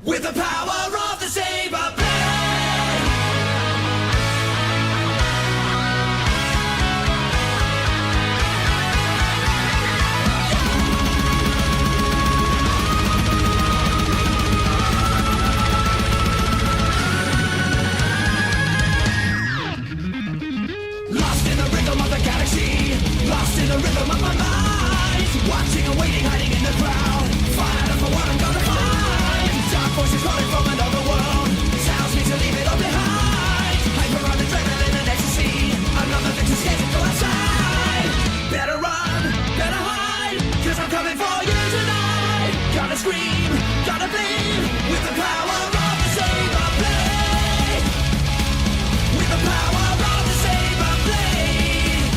with the power of the saber blade. Lost in the rhythm of the galaxy, lost in the rhythm of my mind, watching and waiting, hiding in the crowd, fired up for what I'm gonna find. Dark voices calling from another world, tells me to leave it all behind. Hyper on adrenaline and ecstasy, another thing to scared to go outside. Better run, better hide, cause I'm coming for you tonight. Gotta scream, gotta bleed, with the power of the saber blade. With the power of the saber blade.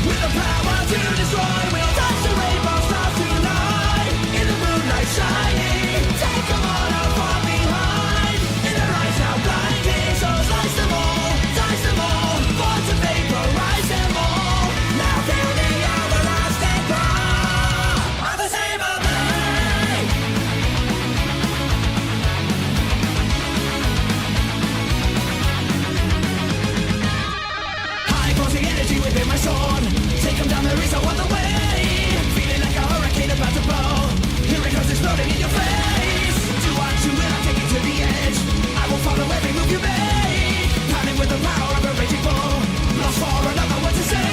With the power to destroy, we'll touch the rainbow stars tonight. In the moonlight shining, take them all out from behind. In their eyes now blinding, so slice them all, dice them all, born to vaporize them all. Now feel the everlasting power of the saber blade. High pulsing energy within my sword, take them down, there is no other way. Feeling like a hurricane about to blow, here it comes exploding in your face. Do what you will, I'll take you to the edge, I will follow every move you make. Pounding with the power of a raging bull, lost for another word to say.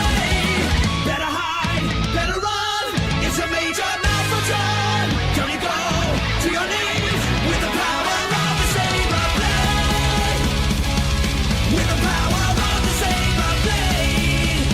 Better hide, better run, it's a major malfunction. Don't you go to your knees, with the power of the saber blade. With the power of the saber blade.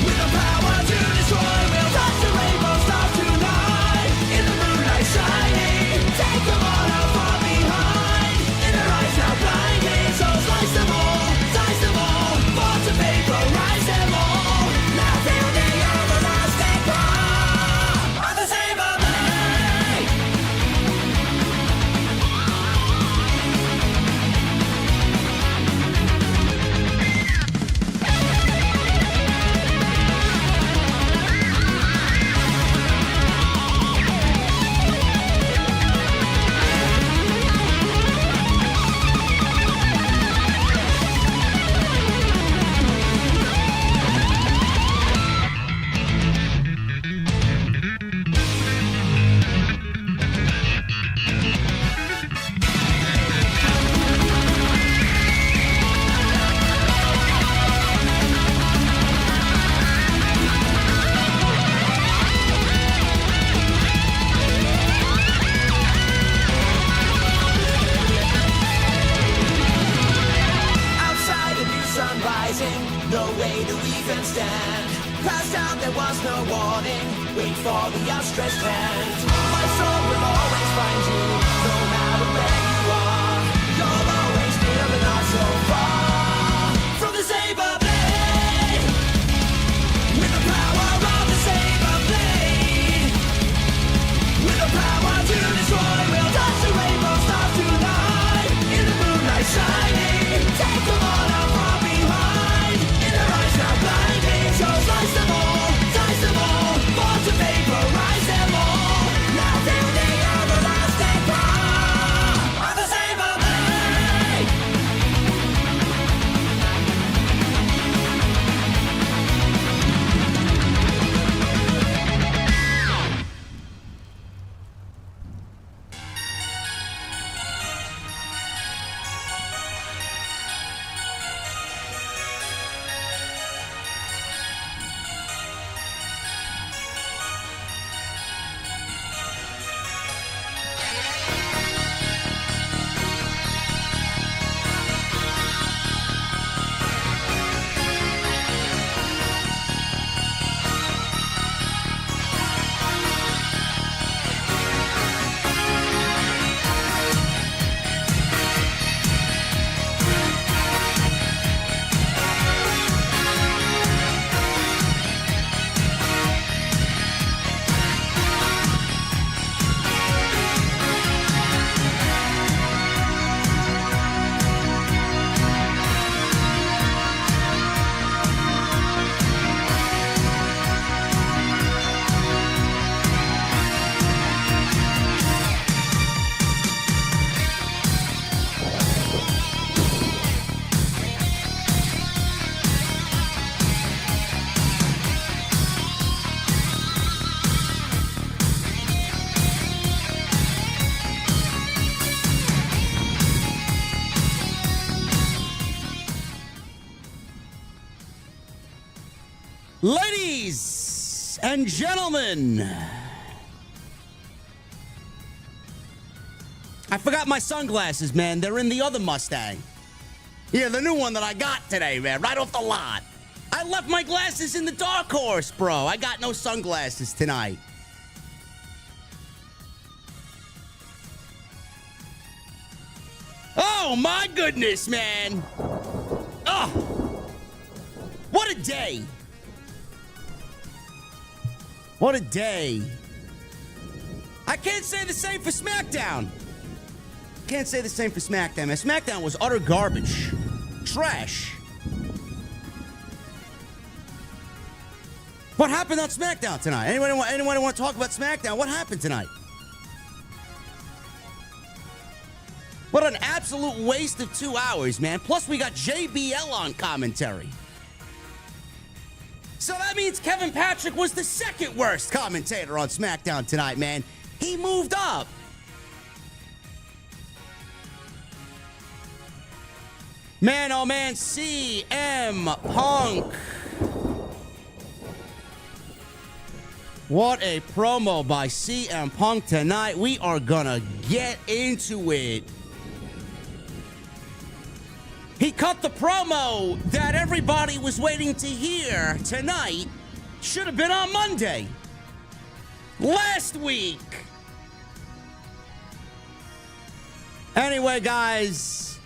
With the power to destroy, we'll touch the rainbow stars tonight. In the moonlight shining, take them all out from behind. In their eyes now blinding, so slice them all, dice them all, born to vaporize them all. Now feel the everlasting power of the saber blade. Outside the new sun rising, no way to even stand. Passed out, there was no warning, wait for the outstretched hand. My soul will always find you, no matter where you are. You'll always near but not so far from the saber blade. With the power of the saber blade. With the power to destroy, we'll touch the rainbow stars tonight. In the moonlight shining, take them all out from behind. In their eyes now blinding, so slice them all, dice them all, born to vaporize them all. Now feel the everlasting power Ladies and gentlemen, I forgot my sunglasses, man. They're in the other Mustang. Yeah, the new one that I got today, man, right off the lot. I left my glasses in the dark horse, bro. I got no sunglasses tonight. Oh, my goodness, man. Oh, what a day. What a day. I can't say the same for SmackDown. Can't say the same for SmackDown, man. SmackDown was utter garbage. Trash. What happened on SmackDown tonight? Anyone want to talk about SmackDown? What happened tonight? What an absolute waste of 2 hours, man. Plus, we got JBL on commentary. So that means Kevin Patrick was the second worst commentator on SmackDown tonight, man. He moved up. Man, oh man, CM Punk. What a promo by CM Punk tonight. We are gonna get into it. He cut the promo that everybody was waiting to hear tonight. Should have been on Monday. Last week. Anyway, guys,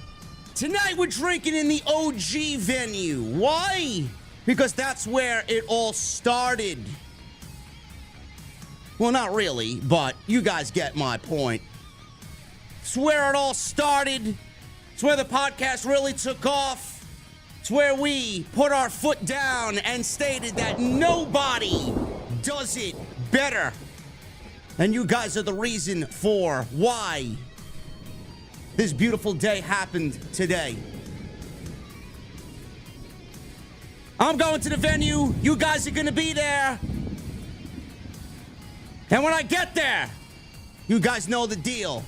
tonight we're drinking in the OG venue. Why? Because that's where it all started. Well, not really, but you guys get my point. It's where it all started. It's where the podcast really took off. It's where we put our foot down and stated that nobody does it better. And you guys are the reason for why this beautiful day happened today. I'm going to the venue. You guys are going to be there. And when I get there, you guys know the deal.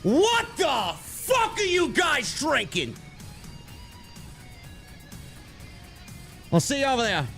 What the fuck are you guys drinking? I'll see you over there.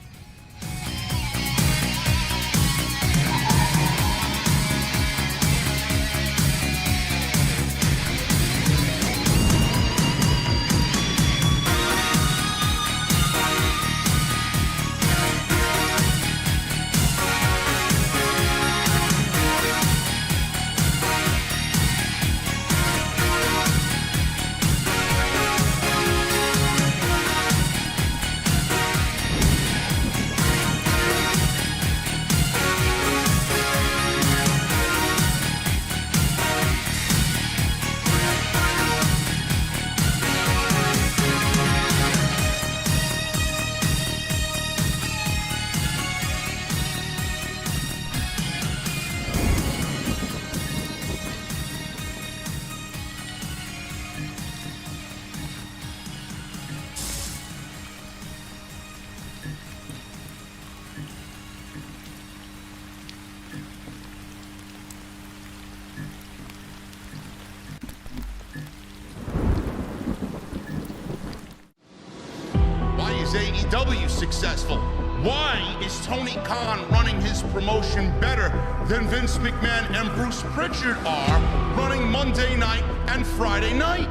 AEW successful? Why is Tony Khan running his promotion better than Vince McMahon and Bruce Pritchard are running Monday night and Friday night?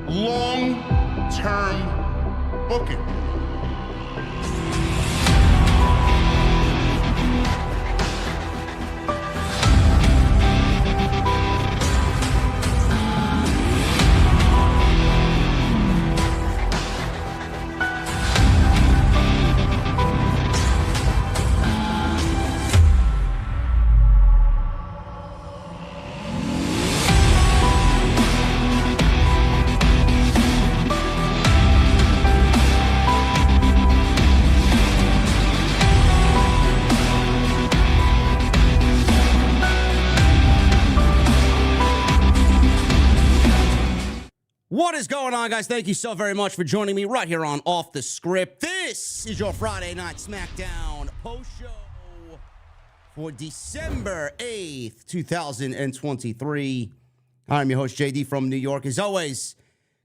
Long-term booking. What is going on, guys? Thank you so very much for joining me right here on Off the Script. This is your Friday Night SmackDown post-show for December 8th, 2023. I'm your host, JD from New York. As always,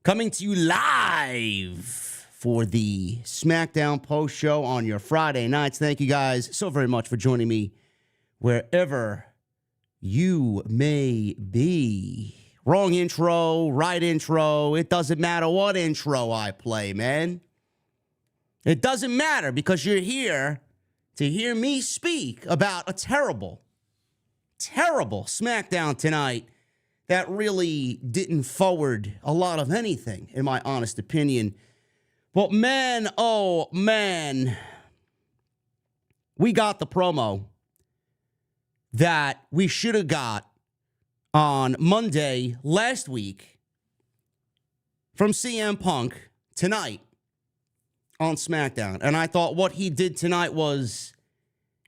coming to you live for the SmackDown post show on your Friday nights. Thank you guys so very much for joining me wherever you may be. Wrong intro, right intro. It doesn't matter what intro I play, man. It doesn't matter because you're here to hear me speak about a terrible SmackDown tonight that really didn't forward a lot of anything, in my honest opinion. But man, oh man, we got the promo that we should have got on Monday last week from CM Punk tonight on SmackDown. And I thought what he did tonight was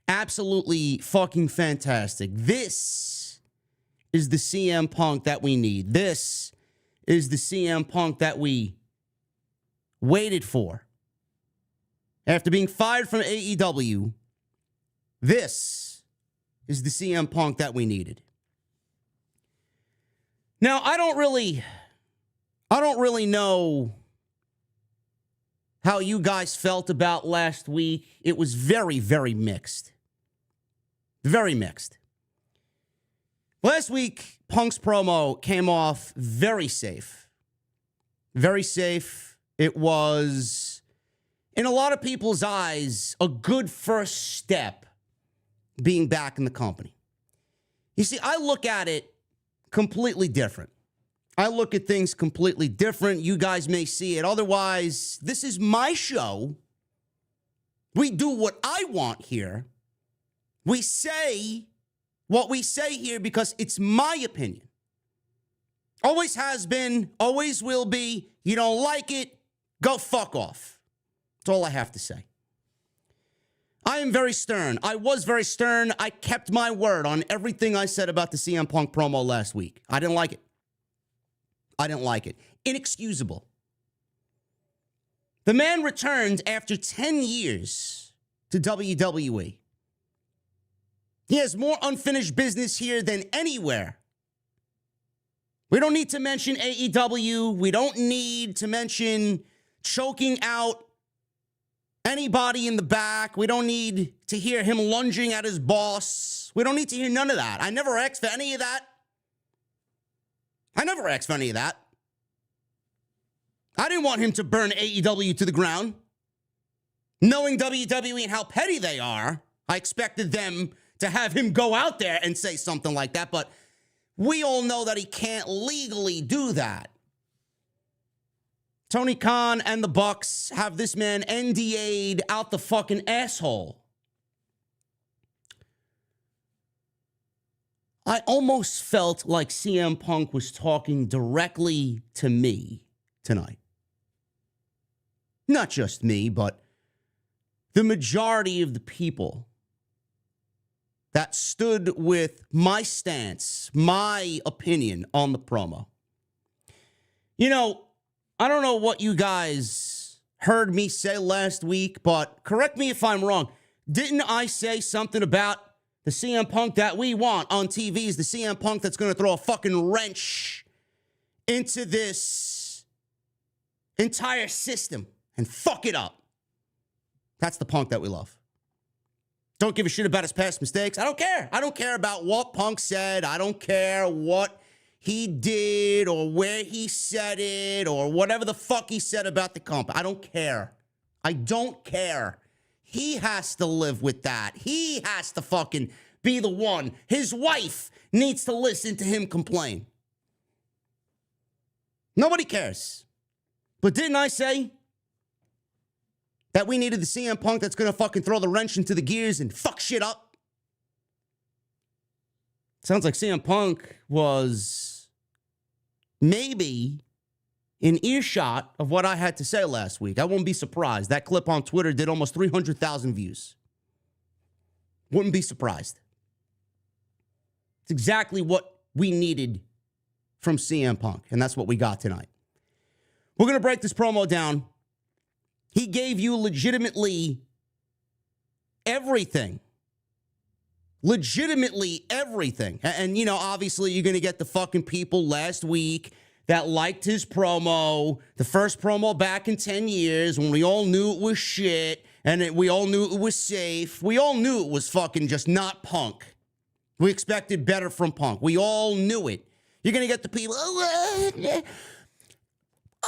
absolutely fucking fantastic. This is the CM Punk that we need. This is the CM Punk that we waited for. After being fired from AEW, this is the CM Punk that we needed. Now, I don't really know how you guys felt about last week. It was very, very mixed. Very mixed. Last week, Punk's promo came off very safe. Very safe. It was, in a lot of people's eyes, a good first step being back in the company. You see, I look at it completely different. I look at things completely different. You guys may see it otherwise. This is my show. We do what I want here. We say what we say here because it's my opinion. Always has been, always will be. You don't like it, go fuck off. That's all I have to say. I am very stern. I was very stern. I kept my word on everything I said about the CM Punk promo last week. I didn't like it. I didn't like it. Inexcusable. The man returned after 10 years to WWE. He has more unfinished business here than anywhere. We don't need to mention AEW. We don't need to mention choking out anybody in the back. We don't need to hear him lunging at his boss. We don't need to hear none of that. I never asked for any of that. I didn't want him to burn AEW to the ground. Knowing WWE and how petty they are, I expected them to have him go out there and say something like that, but we all know that he can't legally do that. Tony Khan and the Bucks have this man NDA'd out the fucking asshole. I almost felt like CM Punk was talking directly to me tonight. Not just me, but the majority of the people that stood with my stance, my opinion on the promo. You know, I don't know what you guys heard me say last week, but correct me if I'm wrong. Didn't I say something about the CM Punk that we want on TV is the CM Punk that's going to throw a fucking wrench into this entire system and fuck it up? That's the Punk that we love. Don't give a shit about his past mistakes. I don't care. I don't care about what Punk said. I don't care what he did or where he said it or whatever the fuck he said about the company. I don't care. I don't care. He has to live with that. He has to fucking be the one. His wife needs to listen to him complain. Nobody cares. But didn't I say that we needed the CM Punk that's going to fucking throw the wrench into the gears and fuck shit up? Sounds like CM Punk was maybe in earshot of what I had to say last week. I won't be surprised. That clip on Twitter did almost 300,000 views. Wouldn't be surprised. It's exactly what we needed from CM Punk, and that's what we got tonight. We're going to break this promo down. He gave you legitimately everything. Legitimately everything. And, you know, obviously you're going to get the fucking people last week that liked his promo, the first promo back in 10 years when we all knew it was shit and we all knew it was safe. We all knew it was fucking just not Punk. We expected better from Punk. We all knew it. You're going to get the people,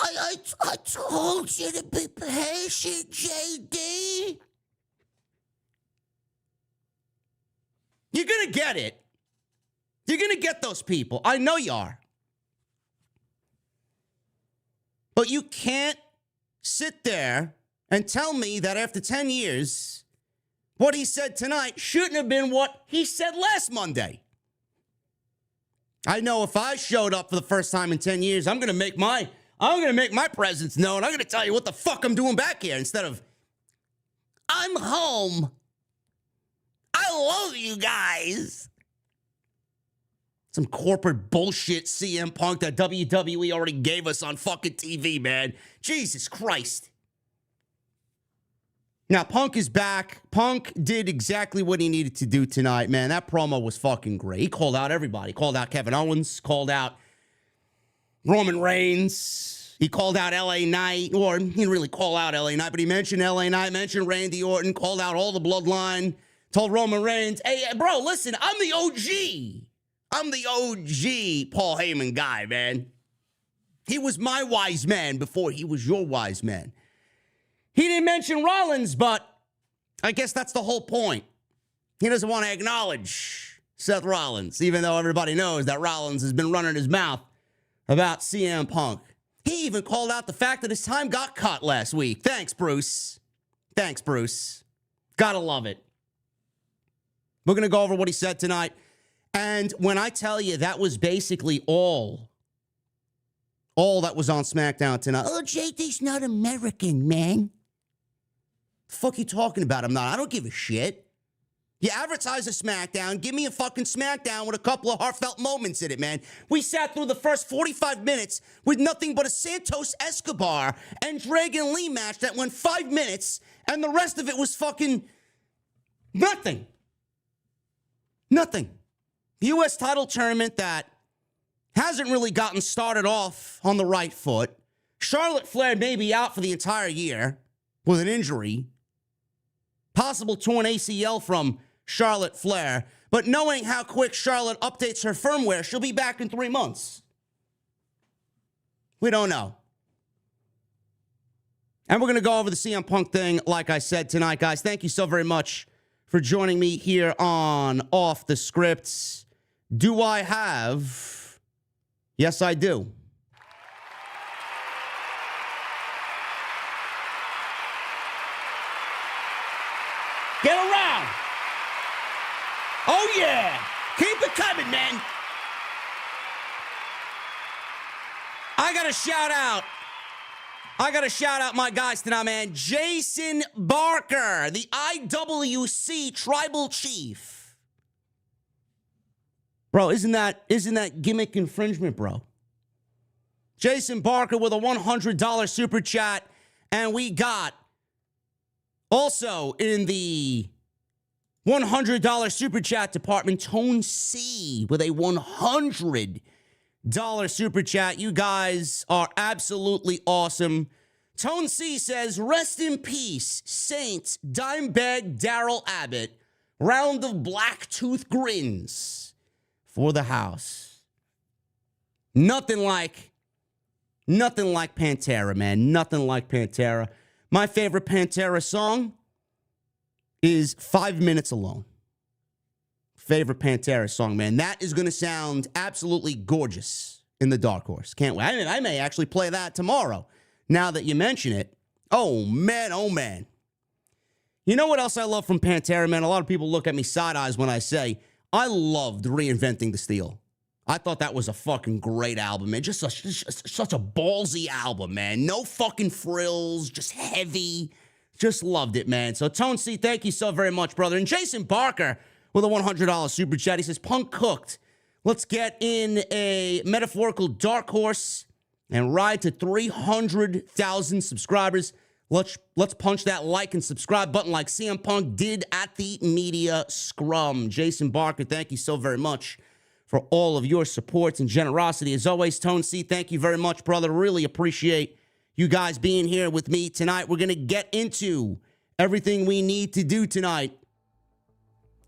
I told you to be patient, JD. You're going to get it. You're going to get those people. I know you are. But you can't sit there and tell me that after 10 years, what he said tonight shouldn't have been what he said last Monday. I know if I showed up for the first time in 10 years, I'm going to make my presence known. I'm going to tell you what the fuck I'm doing back here instead of, I'm home. I love you guys. Some corporate bullshit CM Punk that WWE already gave us on fucking TV, man. Jesus Christ. Now, Punk is back. Punk did exactly what he needed to do tonight, man. That promo was fucking great. He called out everybody. He called out Kevin Owens, called out Roman Reigns. He called out LA Knight, or he didn't really call out LA Knight, but he mentioned LA Knight, mentioned Randy Orton, called out all the Bloodline, told Roman Reigns, hey, bro, listen, I'm the OG. I'm the OG Paul Heyman guy, man. He was my wise man before he was your wise man. He didn't mention Rollins, but I guess that's the whole point. He doesn't want to acknowledge Seth Rollins, even though everybody knows that Rollins has been running his mouth about CM Punk. He even called out the fact that his time got cut last week. Thanks, Bruce. Thanks, Bruce. Gotta love it. We're going to go over what he said tonight. And when I tell you that was basically all that was on SmackDown tonight. Oh, JD's not American, man. The fuck you talking about? I'm not. I don't give a shit. You advertise a SmackDown. Give me a fucking SmackDown with a couple of heartfelt moments in it, man. We sat through the first 45 minutes with nothing but a Santos Escobar and Dragon Lee match that went 5 minutes, and the rest of it was fucking nothing. Nothing. U.S. title tournament that hasn't really gotten started off on the right foot. Charlotte Flair may be out for the entire year with an injury. Possible torn ACL from Charlotte Flair. But knowing how quick Charlotte updates her firmware, she'll be back in 3 months. We don't know. And we're going to go over the CM Punk thing, like I said tonight, guys. Thank you so very much for joining me here on Off the Scripts. Do I have? Yes, I do. Get around. Oh, yeah. Keep it coming, man. I got to shout out my guys tonight, man. Jason Barker, the IWC Tribal Chief. Bro, isn't that gimmick infringement, bro? Jason Barker with a $100 super chat. And we got also in the $100 super chat department, Tone C with a $100 super chat. You guys are absolutely awesome. Tone C says, rest in peace, Saints, Dimebag Darrell Abbott, round of black tooth grins for the house. Nothing like Pantera, man. Nothing like Pantera. My favorite Pantera song is 5 Minutes Alone. Favorite Pantera song, man. That is going to sound absolutely gorgeous in the Dark Horse. Can't wait. I may actually play that tomorrow. Now that you mention it. Oh, man. Oh, man. You know what else I love from Pantera, man? A lot of people look at me side eyes when I say I loved Reinventing the Steel. I thought that was a fucking great album, man. Just such a ballsy album, man. No fucking frills, just heavy. Just loved it, man. So, Tone C, thank you so very much, brother. And Jason Barker with a $100 super chat. He says, Punk cooked. Let's get in a metaphorical dark horse and ride to 300,000 subscribers. Let's punch that like and subscribe button like CM Punk did at the media scrum. Jason Barker, thank you so very much for all of your support and generosity. As always, Tone C, thank you very much, brother. Really appreciate you guys being here with me tonight. We're going to get into everything we need to do tonight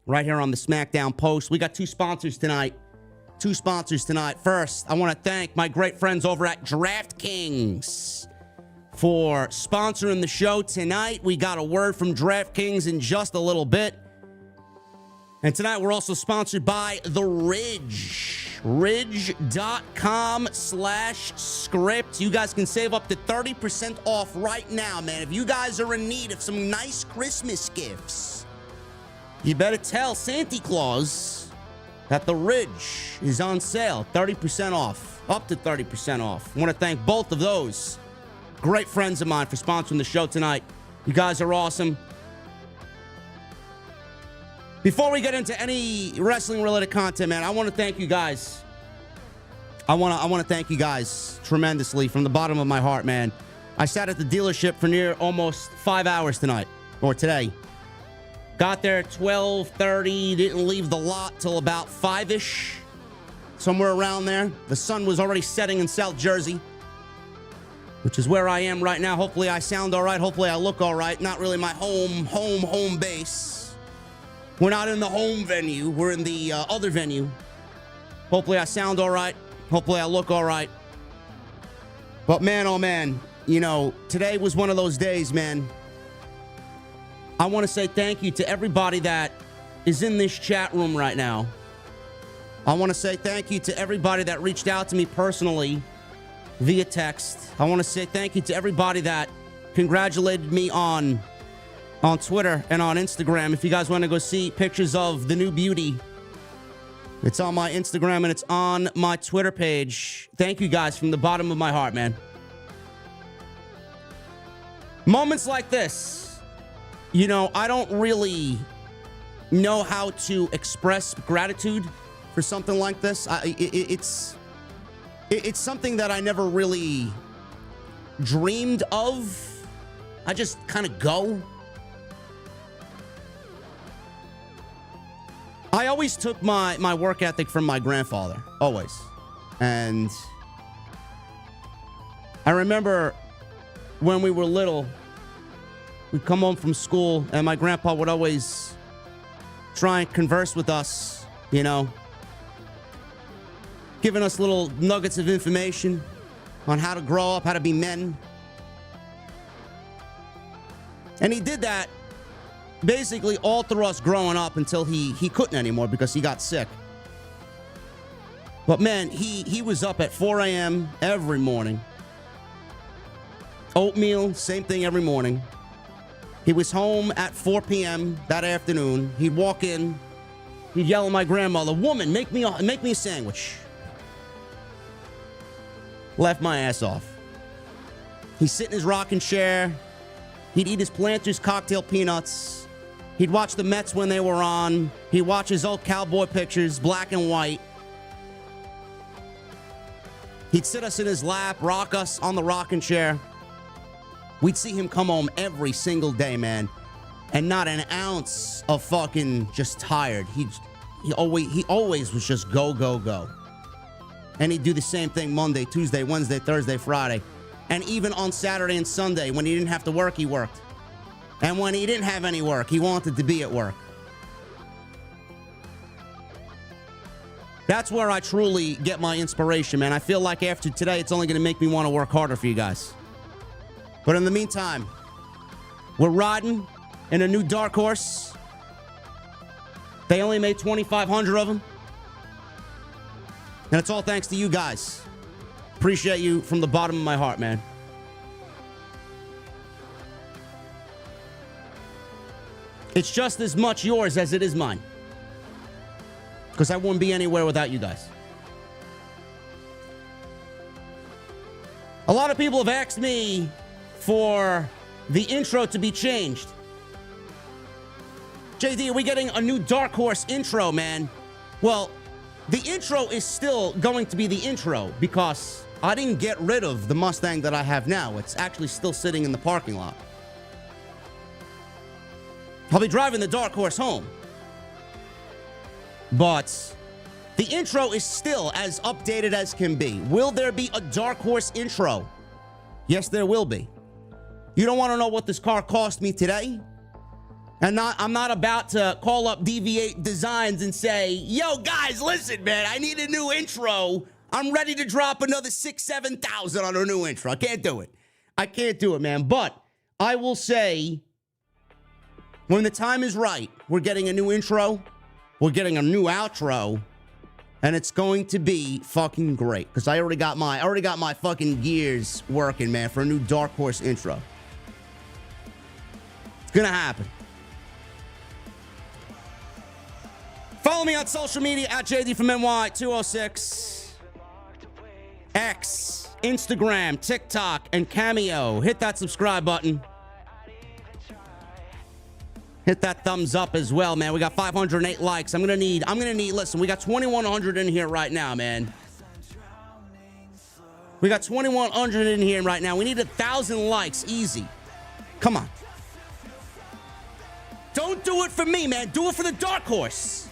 right here on the SmackDown Post. We got two sponsors tonight. First, I want to thank my great friends over at DraftKings for sponsoring the show tonight. We got a word from DraftKings in just a little bit. And tonight we're also sponsored by The Ridge. Ridge.com/script. You guys can save up to 30% off right now, man. If you guys are in need of some nice Christmas gifts, you better tell Santa Claus that The Ridge is on sale. 30% off. Up to 30% off. I want to thank both of those great friends of mine for sponsoring the show tonight. You guys are awesome. Before we get into any wrestling-related content, man, I want to thank you guys. I want to thank you guys tremendously from the bottom of my heart, man. I sat at the dealership for near almost 5 hours tonight, or today. Got there at 12:30, didn't leave the lot till about 5-ish, somewhere around there. The sun was already setting in South Jersey, which is where I am right now. Hopefully I sound all right. Hopefully I look all right. Not really my home base. We're not in the home venue. We're in the other venue. Hopefully I sound all right. Hopefully I look all right. But man, oh man, you know, today was one of those days, man. I want to say thank you to everybody that is in this chat room right now. I want to say thank you to everybody that reached out to me personally via text. I want to say thank you to everybody that congratulated me on Twitter and on Instagram. If you guys want to go see pictures of the new beauty, it's on my Instagram and it's on my Twitter page. Thank you guys from the bottom of my heart, man. Moments like this, you know, I don't really know how to express gratitude for something like this. It's something that I never really dreamed of. I just kind of go. I always took my work ethic from my grandfather, always. And I remember when we were little, we'd come home from school and my grandpa would always try and converse with us, you know, giving us little nuggets of information on how to grow up, how to be men. And he did that basically all through us growing up until he couldn't anymore because he got sick. But man, he was up at 4 a.m. every morning. Oatmeal, same thing every morning. He was home at 4 p.m. that afternoon. He'd walk in, he'd yell at my grandmother, "Woman, make me a sandwich." Left my ass off. He'd sit in his rocking chair. He'd eat his Planters cocktail peanuts. He'd watch the Mets when they were on. He'd watch his old cowboy pictures, black and white. He'd sit us in his lap, rock us on the rocking chair. We'd see him come home every single day, man. And not an ounce of fucking just tired. He always was just go, go, go. And he'd do the same thing Monday, Tuesday, Wednesday, Thursday, Friday. And even on Saturday and Sunday, when he didn't have to work, he worked. And when he didn't have any work, he wanted to be at work. That's where I truly get my inspiration, man. I feel like after today, it's only going to make me want to work harder for you guys. But in the meantime, we're riding in a new dark horse. They only made 2,500 of them. And it's all thanks to you guys. Appreciate you from the bottom of my heart, man. It's just as much yours as it is mine. Because I wouldn't be anywhere without you guys. A lot of people have asked me for the intro to be changed. JD, are we getting a new Dark Horse intro, man? Well, the intro is still going to be the intro because I didn't get rid of the Mustang that I have now. It's actually still sitting in the parking lot. I'll be driving the Dark Horse home. But The intro is still as updated as can be. Will there be a Dark Horse intro? Yes, there will be. You don't want to know what this car cost me today? And I'm not about to call up Deviate Designs and say, yo, guys, listen, man, I need a new intro. I'm ready to drop another $6,000-$7,000 on a new intro. I can't do it. I can't do it, man. But I will say, when the time is right, we're getting a new intro. We're getting a new outro. And it's going to be fucking great. Because I already got my fucking gears working, man, for a new Dark Horse intro. It's gonna happen. Follow me on social media at JD from NY206. X, Instagram, TikTok, and Cameo. Hit that subscribe button. Hit that thumbs up as well, man. We got 508 likes. I'm gonna need, listen, we got 2,100 in here right now, man. We got 2,100 in here right now. We need 1,000 likes, easy. Come on. Don't do it for me, man. Do it for the Dark Horse.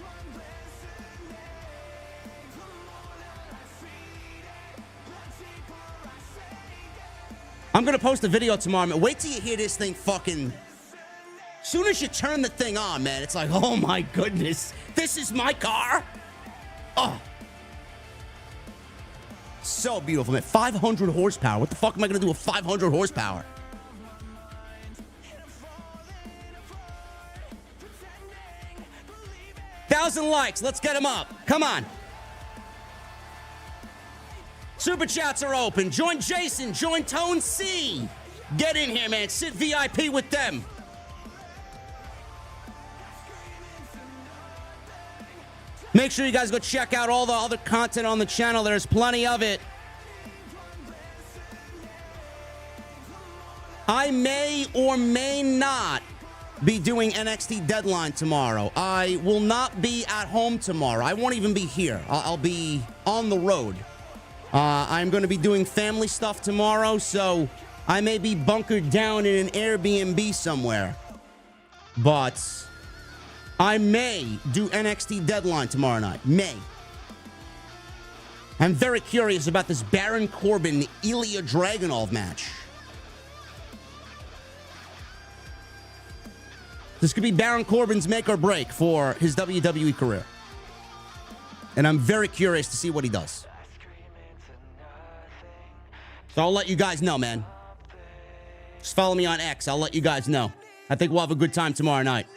I'm gonna post a video tomorrow, man. Wait till you hear this thing fucking... Soon as you turn the thing on, man, it's like, oh my goodness, this is my car? Oh. So beautiful, man. 500 horsepower. What the fuck am I gonna do with 500 horsepower? $1,000 likes. Let's get them up. Come on. Super chats are open. Join Jason. Join Tone C. Get in here, man. Sit VIP with them. Make sure you guys go check out all the other content on the channel. There's plenty of it. I may or may not be doing NXT Deadline tomorrow. I will not be at home tomorrow. I won't even be here. I'll be on the road. I'm going to be doing family stuff tomorrow, so I may be bunkered down in an Airbnb somewhere. But I may do NXT Deadline tomorrow night. May. I'm very curious about this Baron Corbin Ilya Dragunov match. This could be Baron Corbin's make or break for his WWE career. And I'm very curious to see what he does. So I'll let you guys know, man. Just follow me on X. I'll let you guys know. I think we'll have a good time tomorrow night.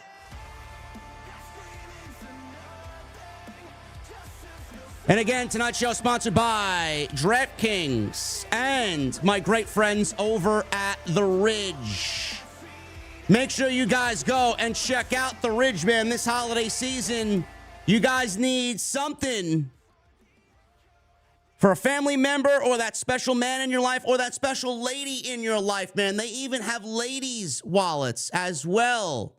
And again, tonight's show sponsored by DraftKings and my great friends over at The Ridge. Make sure you guys go and check out The Ridge, man. This holiday season, you guys need something for a family member or that special man in your life or that special lady in your life, man. They even have ladies' wallets as well.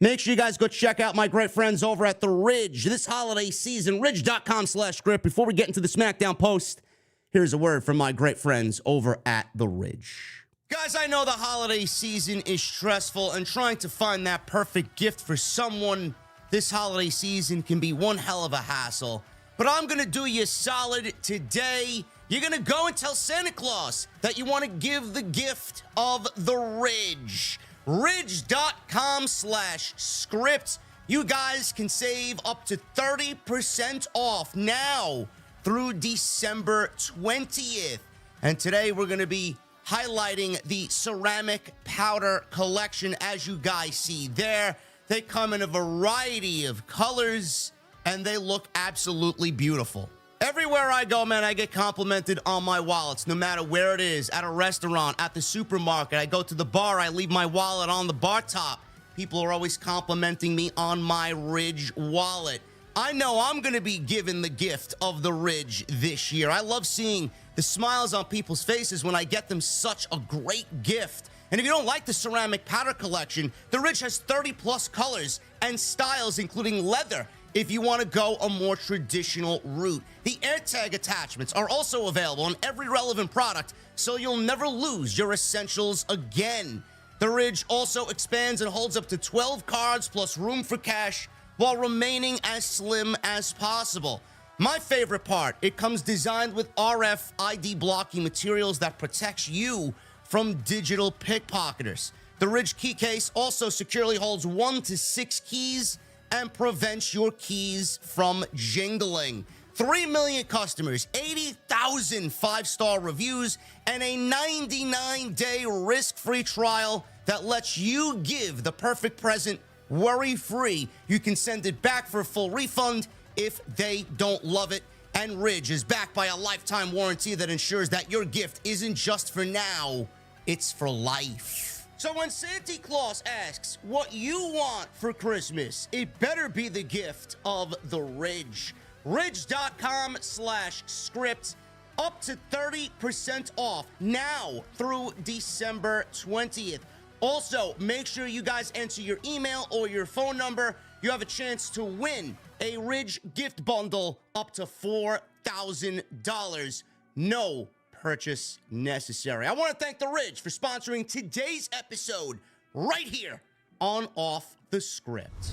Make sure you guys go check out my great friends over at The Ridge this holiday season. Ridge.com/script. Before we get into the SmackDown post, here's a word from my great friends over at The Ridge. Guys, I know the holiday season is stressful, and trying to find that perfect gift for someone this holiday season can be one hell of a hassle. But I'm going to do you a solid today. You're going to go and tell Santa Claus that you want to give the gift of The Ridge. Ridge.com/script. You guys can save up to 30% off now through December 20th. And today we're going to be highlighting the ceramic powder collection. As you guys see there, they come in a variety of colors and they look absolutely beautiful. Everywhere I go, man, I get complimented on my wallets, no matter where it is, at a restaurant, at the supermarket. I go to the bar, I leave my wallet on the bar top. People are always complimenting me on my Ridge wallet. I know I'm going to be given the gift of the Ridge this year. I love seeing the smiles on people's faces when I get them such a great gift. And if you don't like the ceramic powder collection, the Ridge has 30+ colors and styles, including leather, if you want to go a more traditional route. The AirTag attachments are also available on every relevant product, so you'll never lose your essentials again. The Ridge also expands and holds up to 12 cards plus room for cash while remaining as slim as possible. My favorite part, it comes designed with RFID blocking materials that protects you from digital pickpocketers. The Ridge key case also securely holds 1 to 6 keys and prevents your keys from jingling. 3 million customers, 80,000 5-star reviews, and a 99-day risk-free trial that lets you give the perfect present worry-free. You can send it back for a full refund if they don't love it. And Ridge is backed by a lifetime warranty that ensures that your gift isn't just for now, it's for life. So when Santa Claus asks what you want for Christmas, it better be the gift of the Ridge. Ridge.com/script, up to 30% off now through December 20th. Also, make sure you guys enter your email or your phone number. You have a chance to win a Ridge gift bundle up to $4,000. No purchase necessary. I want to thank the Ridge for sponsoring today's episode right here on Off the Script.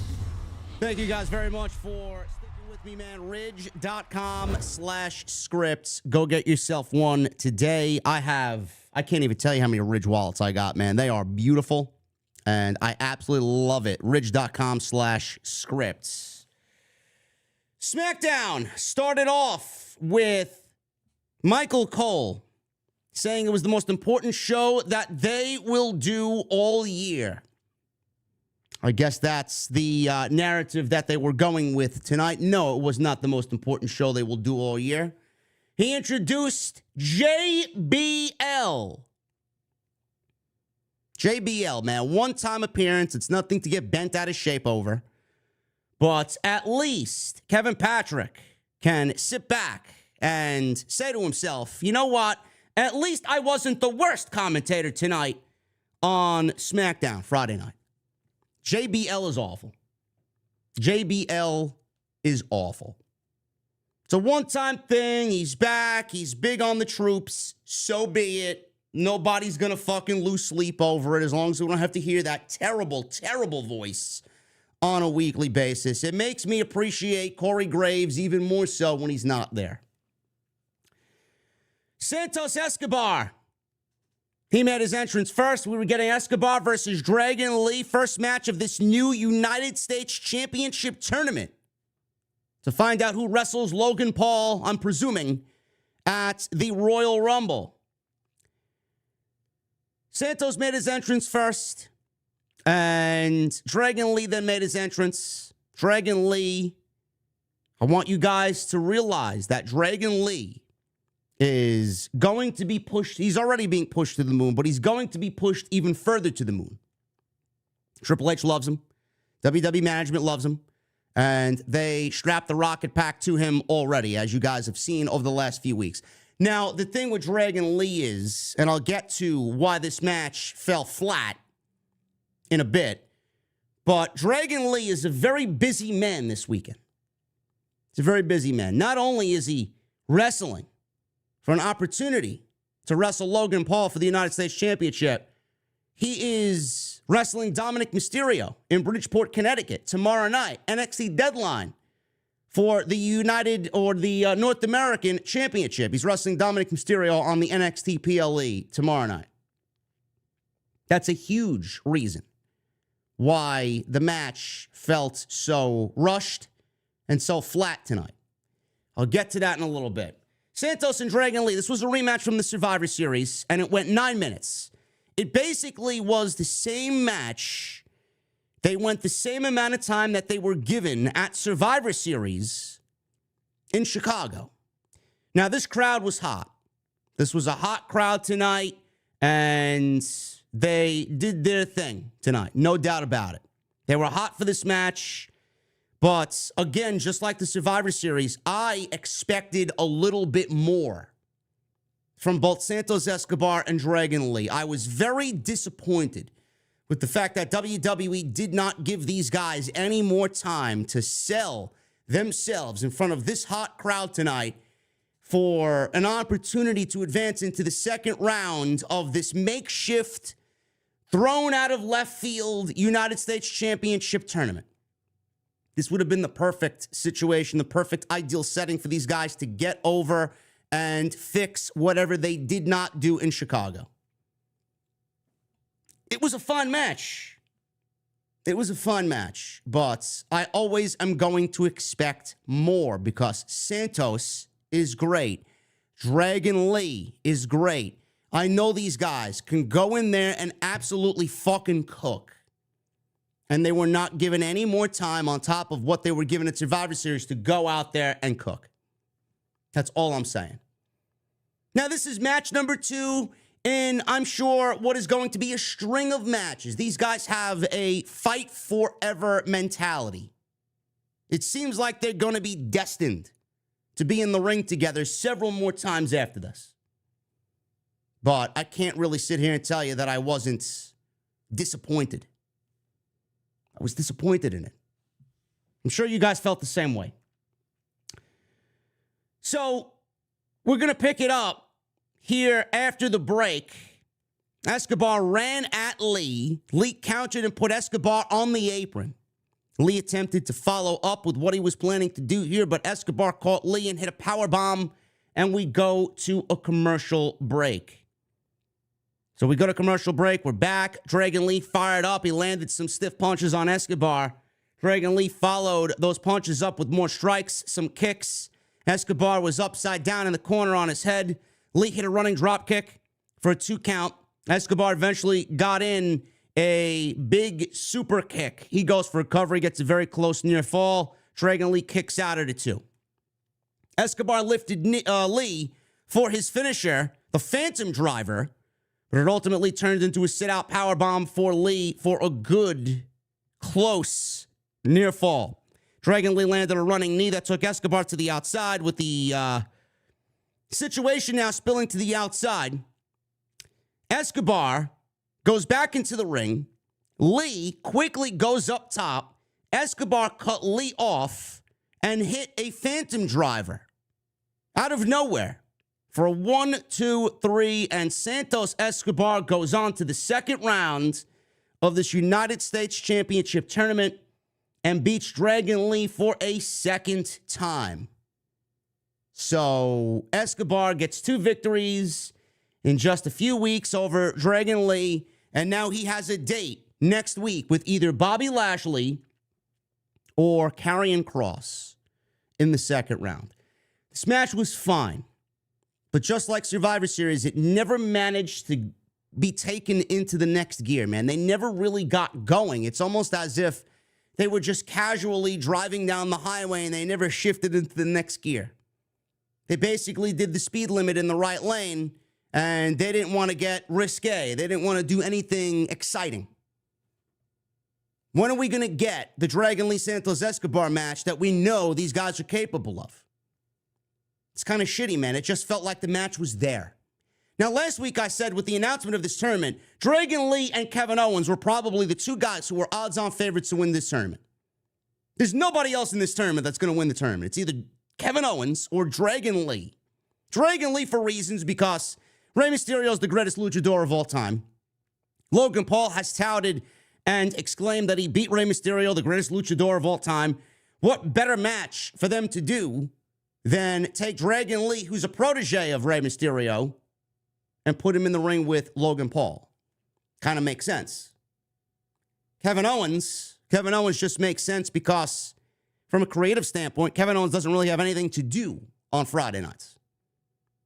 Thank you guys very much for sticking with me, man. Ridge.com/scripts. Go get yourself one today. I can't even tell you how many Ridge wallets I got, man. They are beautiful, and I absolutely love it. Ridge.com/scripts. SmackDown started off with Michael Cole saying it was the most important show that they will do all year. I guess that's the narrative that they were going with tonight. No, it was not the most important show they will do all year. He introduced JBL. JBL, man, one-time appearance. It's nothing to get bent out of shape over. But at least Kevin Patrick can sit back and say to himself, you know what? At least I wasn't the worst commentator tonight on SmackDown Friday night. JBL is awful. JBL is awful. It's a one-time thing. He's back. He's big on the troops. So be it. Nobody's going to fucking lose sleep over it as long as we don't have to hear that terrible, terrible voice on a weekly basis. It makes me appreciate Corey Graves even more so when he's not there. Santos Escobar. He made his entrance first. We were getting Escobar versus Dragon Lee. First match of this new United States Championship tournament. To find out who wrestles Logan Paul, I'm presuming, at the Royal Rumble. Santos made his entrance first. And Dragon Lee then made his entrance. Dragon Lee, I want you guys to realize that Dragon Lee is going to be pushed. He's already being pushed to the moon, but he's going to be pushed even further to the moon. Triple H loves him. WWE management loves him. And they strapped the rocket pack to him already, as you guys have seen over the last few weeks. Now, the thing with Dragon Lee is, and I'll get to why this match fell flat in a bit, but Dragon Lee is a very busy man this weekend. He's a very busy man. Not only is he wrestling for an opportunity to wrestle Logan Paul for the United States Championship, he is wrestling Dominic Mysterio in Bridgeport, Connecticut tomorrow night. NXT Deadline for the North American Championship. He's wrestling Dominic Mysterio on the NXT PLE tomorrow night. That's a huge reason why the match felt so rushed and so flat tonight. I'll get to that in a little bit. Santos and Dragon Lee, this was a rematch from the Survivor Series, and it went 9 minutes. It basically was the same match. They went the same amount of time that they were given at Survivor Series in Chicago. Now, this crowd was hot. This was a hot crowd tonight, and they did their thing tonight. No doubt about it. They were hot for this match. But again, just like the Survivor Series, I expected a little bit more from both Santos Escobar and Dragon Lee. I was very disappointed with the fact that WWE did not give these guys any more time to sell themselves in front of this hot crowd tonight for an opportunity to advance into the second round of this makeshift, thrown out of left field United States Championship tournament. This would have been the perfect situation, the perfect ideal setting for these guys to get over and fix whatever they did not do in Chicago. It was a fun match. It was a fun match, but I always am going to expect more because Santos is great. Dragon Lee is great. I know these guys can go in there and absolutely fucking cook. And they were not given any more time on top of what they were given at Survivor Series to go out there and cook. That's all I'm saying. Now, this is match number 2 in, I'm sure, what is going to be a string of matches. These guys have a fight forever mentality. It seems like they're going to be destined to be in the ring together several more times after this. But I can't really sit here and tell you that I wasn't disappointed. I was disappointed in it. I'm sure you guys felt the same way. So, we're going to pick it up here after the break. Escobar ran at Lee. Lee countered and put Escobar on the apron. Lee attempted to follow up with what he was planning to do here, but Escobar caught Lee and hit a powerbomb, and we go to a commercial break. So we go to commercial break. We're back. Dragon Lee fired up. He landed some stiff punches on Escobar. Dragon Lee followed those punches up with more strikes, some kicks. Escobar was upside down in the corner on his head. Lee hit a running drop kick for a 2 count. Escobar eventually got in a big super kick. He goes for a cover. He gets a very close near fall. Dragon Lee kicks out at a 2. Escobar lifted Lee for his finisher, the Phantom Driver, but it ultimately turned into a sit-out powerbomb for Lee for a good, close, near fall. Dragon Lee landed a running knee that took Escobar to the outside with the situation now spilling to the outside. Escobar goes back into the ring. Lee quickly goes up top. Escobar cut Lee off and hit a Phantom Driver out of nowhere. For a 1, 2, 3, and Santos Escobar goes on to the second round of this United States Championship Tournament and beats Dragon Lee for a second time. So Escobar gets 2 victories in just a few weeks over Dragon Lee, and now he has a date next week with either Bobby Lashley or Karrion Kross in the second round. This match was fine. But just like Survivor Series, it never managed to be taken into the next gear, man. They never really got going. It's almost as if they were just casually driving down the highway and they never shifted into the next gear. They basically did the speed limit in the right lane, and they didn't want to get risque. They didn't want to do anything exciting. When are we going to get the Dragon Lee Santos Escobar match that we know these guys are capable of? It's kind of shitty, man. It just felt like the match was there. Now, last week I said with the announcement of this tournament, Dragon Lee and Kevin Owens were probably the 2 guys who were odds-on favorites to win this tournament. There's nobody else in this tournament that's going to win the tournament. It's either Kevin Owens or Dragon Lee. Dragon Lee for reasons because Rey Mysterio is the greatest luchador of all time. Logan Paul has touted and exclaimed that he beat Rey Mysterio, the greatest luchador of all time. What better match for them to do than take Dragon Lee, who's a protege of Rey Mysterio, and put him in the ring with Logan Paul? Kind of makes sense. Kevin Owens just makes sense because from a creative standpoint, Kevin Owens doesn't really have anything to do on Friday nights.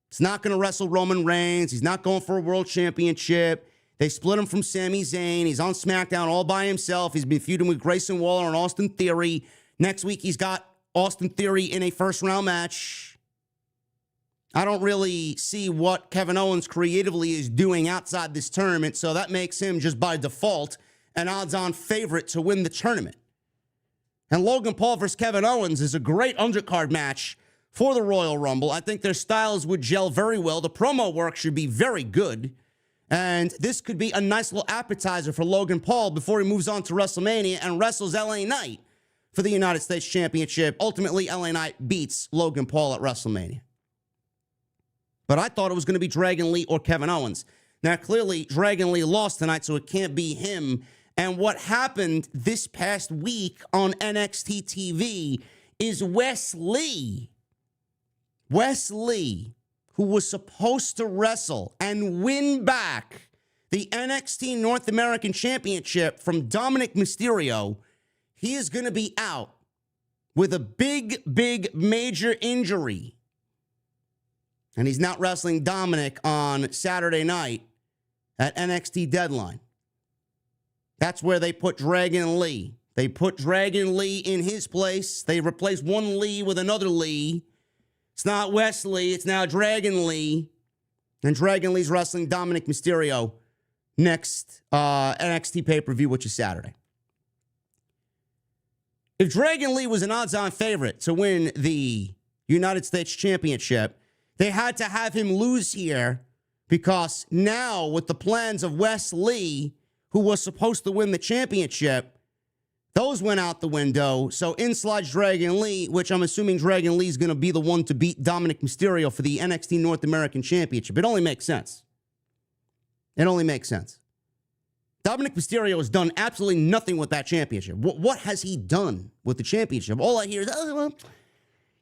He's not going to wrestle Roman Reigns. He's not going for a world championship. They split him from Sami Zayn. He's on SmackDown all by himself. He's been feuding with Grayson Waller and Austin Theory. Next week, he's got Austin Theory in a first-round match. I don't really see what Kevin Owens creatively is doing outside this tournament, so that makes him just by default an odds-on favorite to win the tournament. And Logan Paul versus Kevin Owens is a great undercard match for the Royal Rumble. I think their styles would gel very well. The promo work should be very good. And this could be a nice little appetizer for Logan Paul before he moves on to WrestleMania and wrestles LA Knight for the United States Championship. Ultimately, LA Knight beats Logan Paul at WrestleMania. But I thought it was going to be Dragon Lee or Kevin Owens. Now, clearly, Dragon Lee lost tonight, so it can't be him And what happened this past week on NXT TV is Wes Lee, who was supposed to wrestle and win back the NXT North American Championship from Dominic Mysterio, he is going to be out with a big major injury. And he's not wrestling Dominic on Saturday night at NXT Deadline. That's where they put Dragon Lee. They put Dragon Lee in his place. They replaced one Lee with another Lee. It's not Wes Lee. It's now Dragon Lee. And Dragon Lee's wrestling Dominic Mysterio next NXT pay-per-view, which is Saturday. If Dragon Lee was an odds-on favorite to win the United States Championship, they had to have him lose here because now with the plans of Wes Lee, who was supposed to win the championship, those went out the window. So in slides Dragon Lee, which I'm assuming Dragon Lee is going to be the one to beat Dominic Mysterio for the NXT North American Championship. It only makes sense. It only makes sense. Dominic Mysterio has done absolutely nothing with that championship. What has he done with the championship? All I hear is, oh, well,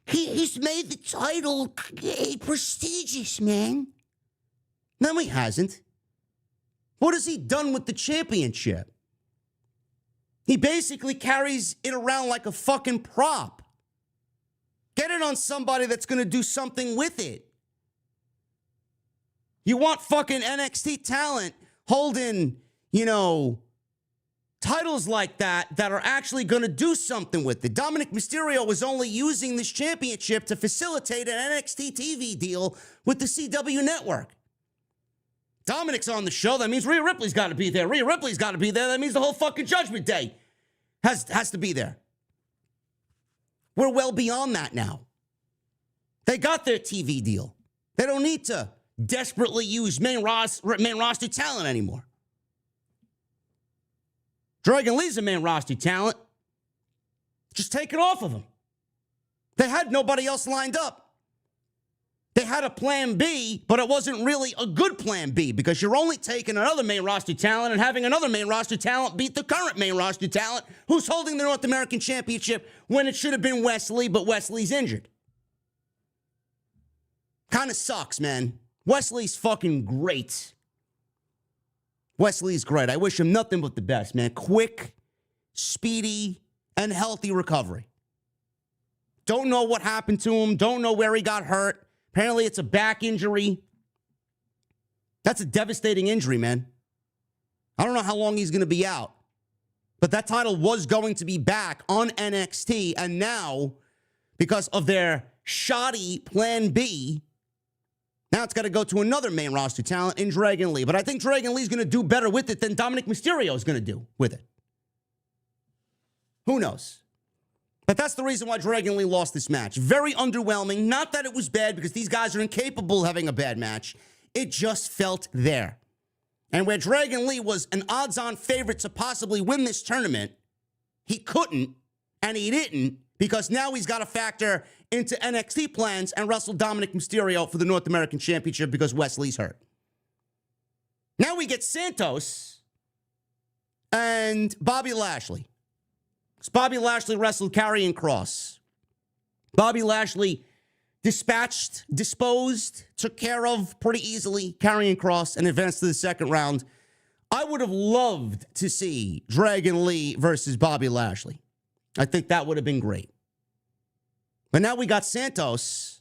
he's made the title prestigious, man. No, he hasn't. What has he done with the championship? He basically carries it around like a fucking prop. Get it on somebody that's going to do something with it. You want fucking NXT talent holding, titles like that are actually going to do something with it. Dominic Mysterio was only using this championship to facilitate an NXT TV deal with the CW network. Dominic's on the show. That means Rhea Ripley's got to be there. Rhea Ripley's got to be there. That means the whole fucking Judgment Day has to be there. We're well beyond that now. They got their TV deal. They don't need to desperately use main roster talent anymore. Dragon Lee's a main roster talent. Just take it off of him. They had nobody else lined up. They had a plan B, but it wasn't really a good plan B because you're only taking another main roster talent and having another main roster talent beat the current main roster talent who's holding the North American Championship when it should have been Wes Lee, but Wes Lee's injured. Kind of sucks, man. Wes Lee's fucking great. Wes Lee's great. I wish him nothing but the best, man. Quick, speedy, and healthy recovery. Don't know what happened to him. Don't know where he got hurt. Apparently, it's a back injury. That's a devastating injury, man. I don't know how long he's going to be out. But that title was going to be back on NXT. And now, because of their shoddy plan B, now it's got to go to another main roster talent in Dragon Lee. But I think Dragon Lee's going to do better with it than Dominic Mysterio is going to do with it. Who knows? But that's the reason why Dragon Lee lost this match. Very underwhelming. Not that it was bad, because these guys are incapable of having a bad match. It just felt there. And where Dragon Lee was an odds-on favorite to possibly win this tournament, he couldn't, and he didn't, because now he's got to factor into NXT plans and wrestle Dominic Mysterio for the North American Championship because Wes Lee's hurt. Now we get Santos and Bobby Lashley. Bobby Lashley wrestled Karrion Kross. Bobby Lashley disposed, took care of pretty easily Karrion Kross and advanced to the second round. I would have loved to see Dragon Lee versus Bobby Lashley. I think that would have been great. But now we got Santos.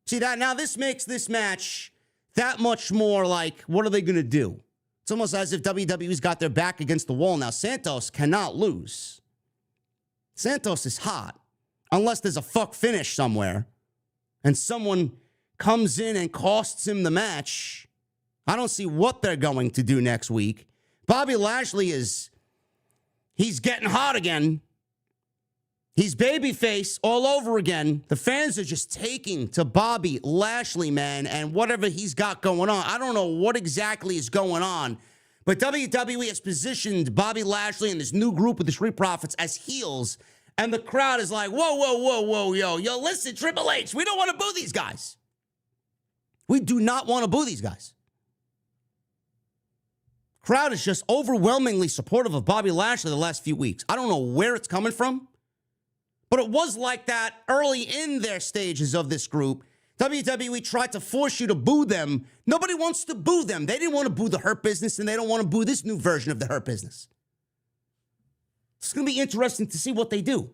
See that? Now this makes this match that much more like, what are they going to do? It's almost as if WWE's got their back against the wall now. Santos cannot lose. Santos is hot, unless there's a fuck finish somewhere and someone comes in and costs him the match. I don't see what they're going to do next week. Bobby Lashley he's getting hot again. He's babyface all over again. The fans are just taking to Bobby Lashley, man, and whatever he's got going on. I don't know what exactly is going on. But WWE has positioned Bobby Lashley and this new group of the Street Profits as heels. And the crowd is like, whoa, yo, listen, Triple H, we don't want to boo these guys. We do not want to boo these guys. Crowd is just overwhelmingly supportive of Bobby Lashley the last few weeks. I don't know where it's coming from, but it was like that early in their stages of this group. WWE tried to force you to boo them. Nobody wants to boo them. They didn't want to boo the Hurt Business, and they don't want to boo this new version of the Hurt Business. It's going to be interesting to see what they do.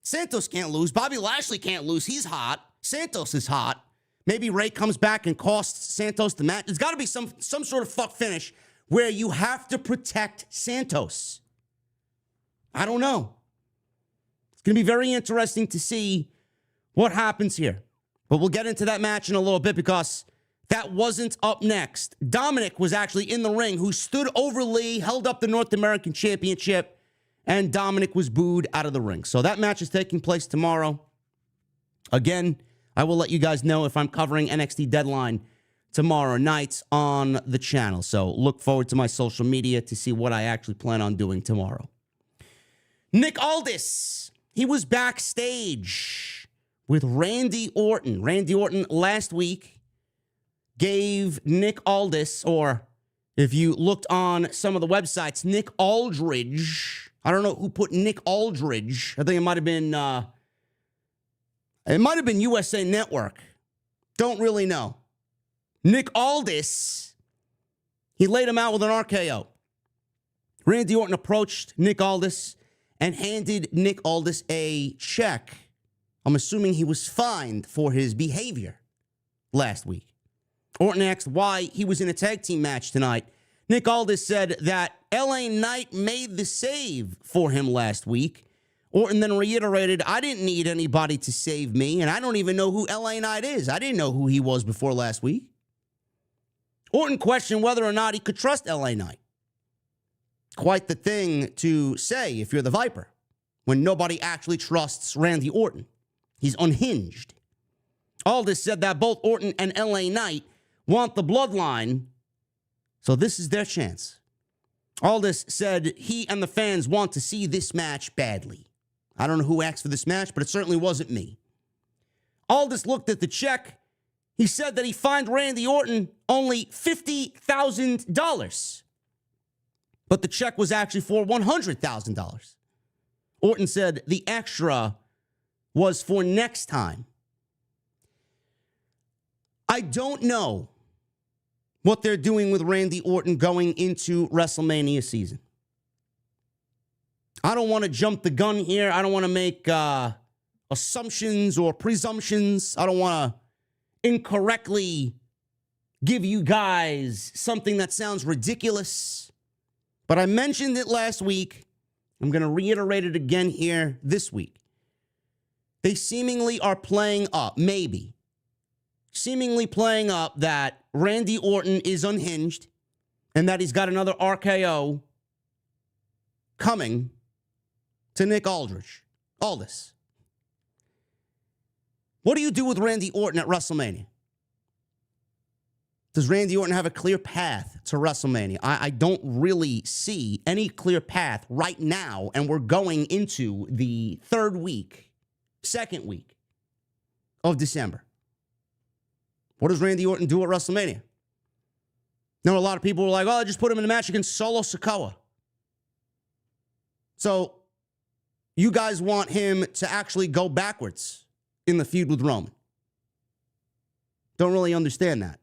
Santos can't lose. Bobby Lashley can't lose. He's hot. Santos is hot. Maybe Ray comes back and costs Santos the match. There's got to be some sort of fuck finish where you have to protect Santos. I don't know. It's going to be very interesting to see what happens here. But we'll get into that match in a little bit because that wasn't up next. Dominic was actually in the ring, who stood over Lee, held up the North American Championship, and Dominic was booed out of the ring. So that match is taking place tomorrow. Again, I will let you guys know if I'm covering NXT Deadline tomorrow night on the channel. So look forward to my social media to see what I actually plan on doing tomorrow. Nick Aldis, he was backstage with Randy Orton. Randy Orton last week gave Nick Aldis, or if you looked on some of the websites, Nick Aldridge. I don't know who put Nick Aldridge. I think it might have been USA Network. Don't really know. Nick Aldis, he laid him out with an RKO. Randy Orton approached Nick Aldis and handed Nick Aldis a check. I'm assuming he was fined for his behavior last week. Orton asked why he was in a tag team match tonight. Nick Aldis said that LA Knight made the save for him last week. Orton then reiterated, I didn't need anybody to save me, and I don't even know who LA Knight is. I didn't know who he was before last week. Orton questioned whether or not he could trust LA Knight. Quite the thing to say if you're the Viper, when nobody actually trusts Randy Orton. He's unhinged. Aldis said that both Orton and LA Knight want the Bloodline, so this is their chance. Aldis said he and the fans want to see this match badly. I don't know who asked for this match, but it certainly wasn't me. Aldis looked at the check. He said that he fined Randy Orton only $50,000. But the check was actually for $100,000. Orton said the extra was for next time. I don't know what they're doing with Randy Orton going into WrestleMania season. I don't want to jump the gun here. I don't want to make assumptions or presumptions. I don't want to incorrectly give you guys something that sounds ridiculous. But I mentioned it last week. I'm going to reiterate it again here this week. They seemingly are playing up, seemingly playing up that Randy Orton is unhinged and that he's got another RKO coming to Nick Aldis. What do you do with Randy Orton at WrestleMania? Does Randy Orton have a clear path to WrestleMania? I don't really see any clear path right now, and we're going into the second week of December. What does Randy Orton do at WrestleMania? You know, a lot of people were like, oh, just put him in a match against Solo Sikoa. So you guys want him to actually go backwards in the feud with Roman. Don't really understand that.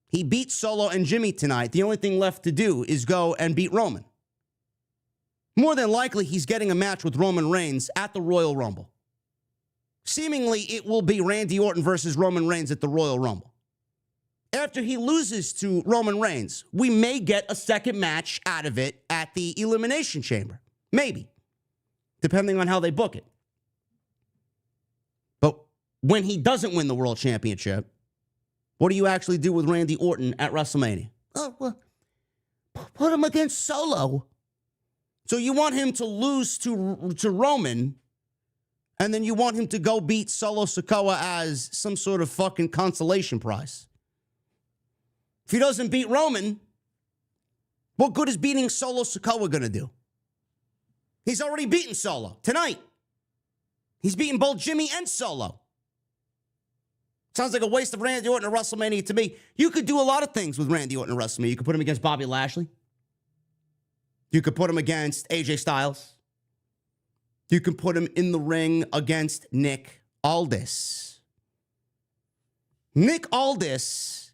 He beat Solo and Jimmy tonight. The only thing left to do is go and beat Roman. More than likely, he's getting a match with Roman Reigns at the Royal Rumble. Seemingly, it will be Randy Orton versus Roman Reigns at the Royal Rumble. After he loses to Roman Reigns, we may get a second match out of it at the Elimination Chamber. Maybe. Depending on how they book it. But when he doesn't win the World Championship, what do you actually do with Randy Orton at WrestleMania? Oh, well, put him against Solo. So you want him to lose to Roman, and then you want him to go beat Solo Sikoa as some sort of fucking consolation prize. If he doesn't beat Roman, what good is beating Solo Sikoa going to do? He's already beaten Solo tonight. He's beaten both Jimmy and Solo. Sounds like a waste of Randy Orton at WrestleMania to me. You could do a lot of things with Randy Orton at WrestleMania. You could put him against Bobby Lashley. You could put him against AJ Styles. You can put him in the ring against Nick Aldis. Nick Aldis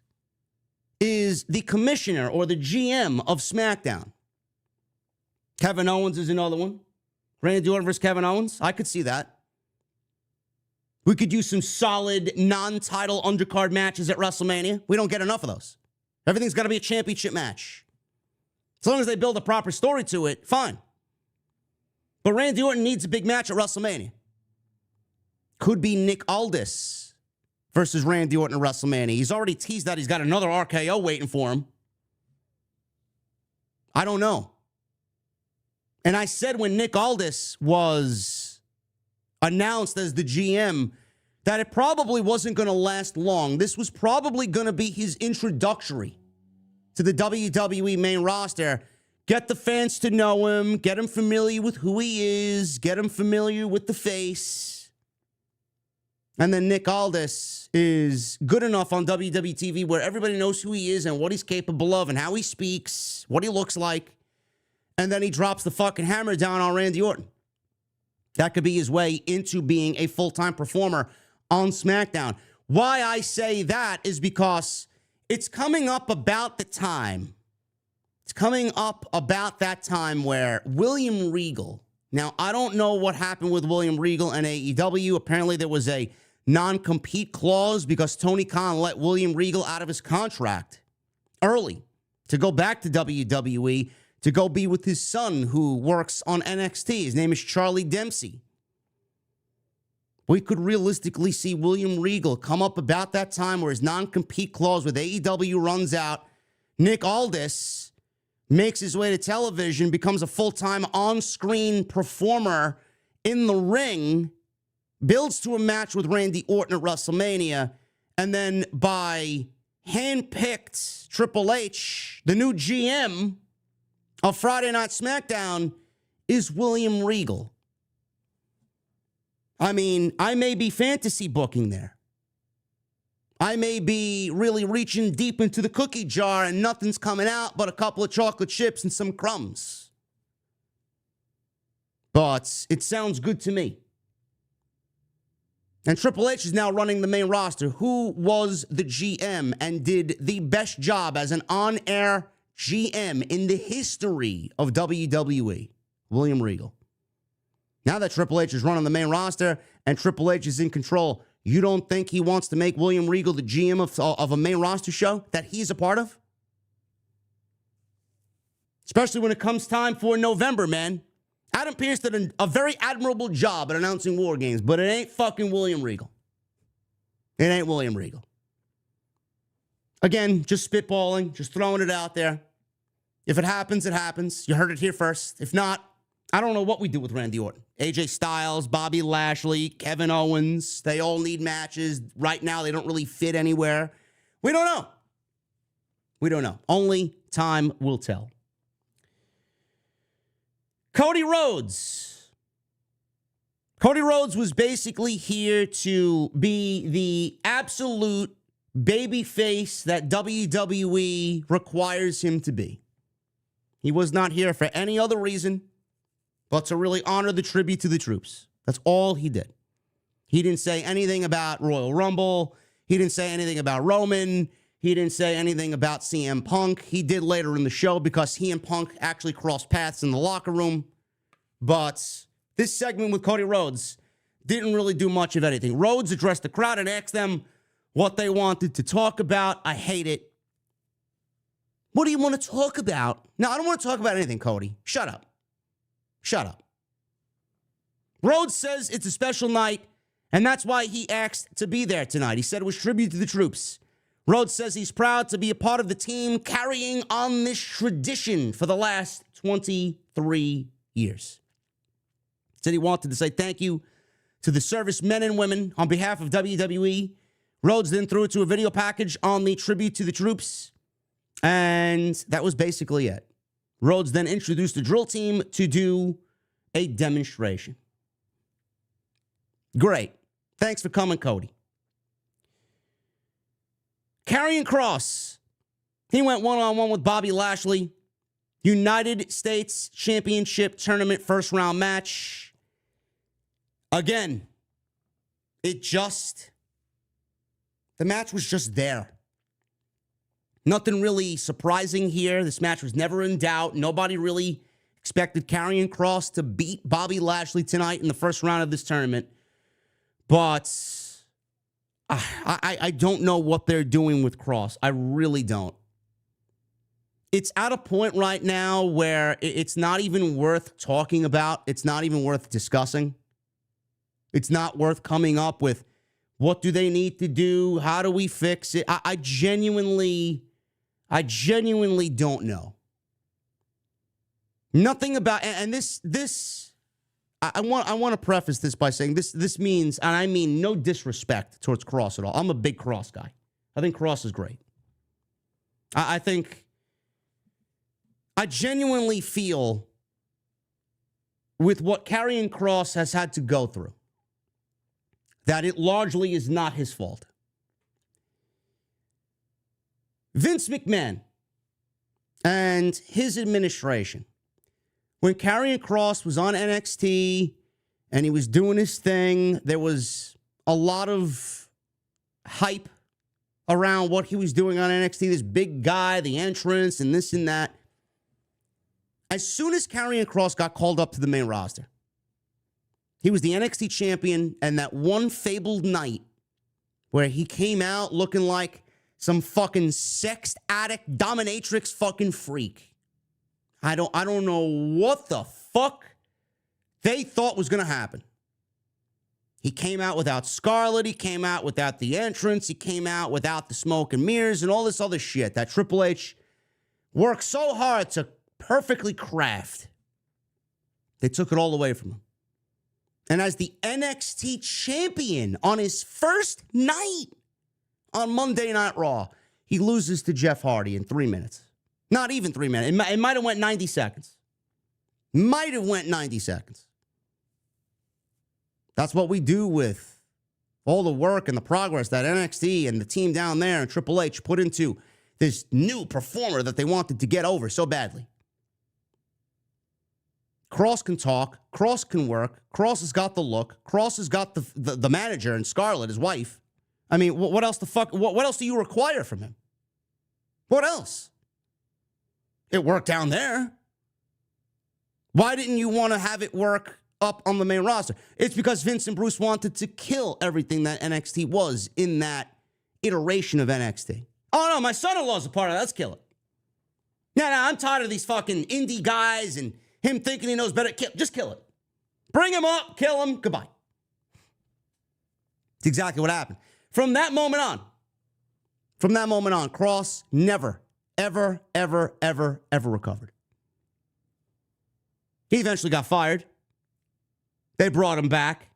is the commissioner or the GM of SmackDown. Kevin Owens is another one. Randy Orton versus Kevin Owens. I could see that. We could use some solid non-title undercard matches at WrestleMania. We don't get enough of those. Everything's got to be a championship match. As long as they build a proper story to it, fine. But Randy Orton needs a big match at WrestleMania. Could be Nick Aldis versus Randy Orton at WrestleMania. He's already teased that he's got another RKO waiting for him. I don't know. And I said when Nick Aldis was announced as the GM that it probably wasn't going to last long. This was probably going to be his introductory to the WWE main roster. Get the fans to know him, get him familiar with who he is, get him familiar with the face. And then Nick Aldis is good enough on WWE TV where everybody knows who he is and what he's capable of and how he speaks, what he looks like. And then he drops the fucking hammer down on Randy Orton. That could be his way into being a full-time performer on SmackDown. Why I say that is because it's coming up about the time. It's coming up about that time where William Regal. Now, I don't know what happened with William Regal and AEW. Apparently, there was a non-compete clause because Tony Khan let William Regal out of his contract early to go back to WWE to go be with his son who works on NXT. His name is Charlie Dempsey. We could realistically see William Regal come up about that time where his non-compete clause with AEW runs out. Nick Aldis makes his way to television, becomes a full-time on-screen performer in the ring, builds to a match with Randy Orton at WrestleMania, and then by hand-picked Triple H, the new GM of Friday Night SmackDown, is William Regal. I mean, I may be fantasy booking there. I may be really reaching deep into the cookie jar and nothing's coming out but a couple of chocolate chips and some crumbs. But it sounds good to me. And Triple H is now running the main roster. Who was the GM and did the best job as an on-air GM in the history of WWE? William Regal. Now that Triple H is running the main roster and Triple H is in control, you don't think he wants to make William Regal the GM of a main roster show that he's a part of? Especially when it comes time for November, man. Adam Pearce did a very admirable job at announcing War Games, but it ain't fucking William Regal. It ain't William Regal. Again, just spitballing, just throwing it out there. If it happens, it happens. You heard it here first. If not, I don't know what we do with Randy Orton. AJ Styles, Bobby Lashley, Kevin Owens, they all need matches. Right now, they don't really fit anywhere. We don't know. We don't know. Only time will tell. Cody Rhodes. Cody Rhodes was basically here to be the absolute babyface that WWE requires him to be. He was not here for any other reason but to really honor the tribute to the troops. That's all he did. He didn't say anything about Royal Rumble. He didn't say anything about Roman. He didn't say anything about CM Punk. He did later in the show because he and Punk actually crossed paths in the locker room. But this segment with Cody Rhodes didn't really do much of anything. Rhodes addressed the crowd and asked them what they wanted to talk about. I hate it. What do you want to talk about? No, I don't want to talk about anything, Cody. Shut up. Shut up. Rhodes says it's a special night, and that's why he asked to be there tonight. He said it was tribute to the troops. Rhodes says he's proud to be a part of the team carrying on this tradition for the last 23 years. Said he wanted to say thank you to the servicemen and women on behalf of WWE. Rhodes then threw it to a video package on the tribute to the troops, and that was basically it. Rhodes then introduced the drill team to do a demonstration. Great. Thanks for coming, Cody. Karrion Kross, he went one-on-one with Bobby Lashley. United States Championship Tournament first round match. Again, the match was just there. Nothing really surprising here. This match was never in doubt. Nobody really expected Karrion Kross to beat Bobby Lashley tonight in the first round of this tournament. But I don't know what they're doing with Kross. I really don't. It's at a point right now where it's not even worth talking about. It's not even worth discussing. It's not worth coming up with what do they need to do? How do we fix it? I genuinely don't know. Nothing about, and this I want to preface this by saying this means, and I mean no disrespect towards Kross at all. I'm a big Kross guy. I think Kross is great. I genuinely feel with what Karrion Kross has had to go through, that it largely is not his fault. Vince McMahon and his administration, when Karrion Kross was on NXT and he was doing his thing, there was a lot of hype around what he was doing on NXT, this big guy, the entrance, and this and that. As soon as Karrion Kross got called up to the main roster, he was the NXT champion, and that one fabled night where he came out looking like some fucking sex addict dominatrix fucking freak. I don't know what the fuck they thought was going to happen. He came out without Scarlett. He came out without the entrance. He came out without the smoke and mirrors and all this other shit that Triple H worked so hard to perfectly craft. They took it all away from him. And as the NXT champion on his first night on Monday Night Raw, he loses to Jeff Hardy in 3 minutes. Not even 3 minutes. It might have went 90 seconds. Might have went 90 seconds. That's what we do with all the work and the progress that NXT and the team down there and Triple H put into this new performer that they wanted to get over so badly. Kross can talk. Kross can work. Kross has got the look. Kross has got the manager and Scarlett, his wife. I mean, what else the fuck? What else do you require from him? What else? It worked down there. Why didn't you want to have it work up on the main roster? It's because Vince and Bruce wanted to kill everything that NXT was in that iteration of NXT. Oh, no, my son-in-law's a part of that. Let's kill it. No, I'm tired of these fucking indie guys and him thinking he knows better. Just kill it. Bring him up, kill him, goodbye. It's exactly what happened. From that moment on, Kross never, ever recovered. He eventually got fired. They brought him back.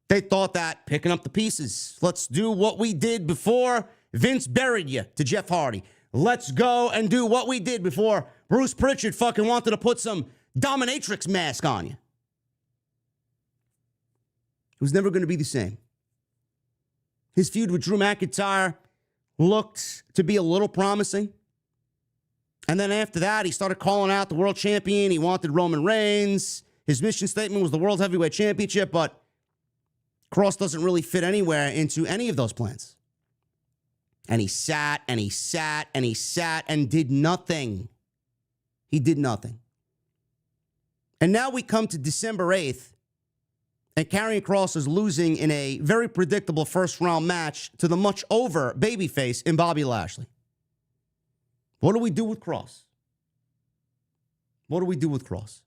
They thought that picking up the pieces. Let's do what we did before Vince buried you to Jeff Hardy. Let's go and do what we did before Bruce Pritchard fucking wanted to put some dominatrix mask on you. It was never going to be the same. His feud with Drew McIntyre looked to be a little promising. And then after that, he started calling out the world champion. He wanted Roman Reigns. His mission statement was the World Heavyweight Championship, but Kross doesn't really fit anywhere into any of those plans. And he sat and he sat and he sat and did nothing. He did nothing. And now we come to December 8th, and Karrion Kross is losing in a very predictable first-round match to the much-over babyface in Bobby Lashley. What do we do with Kross? What do we do with Kross?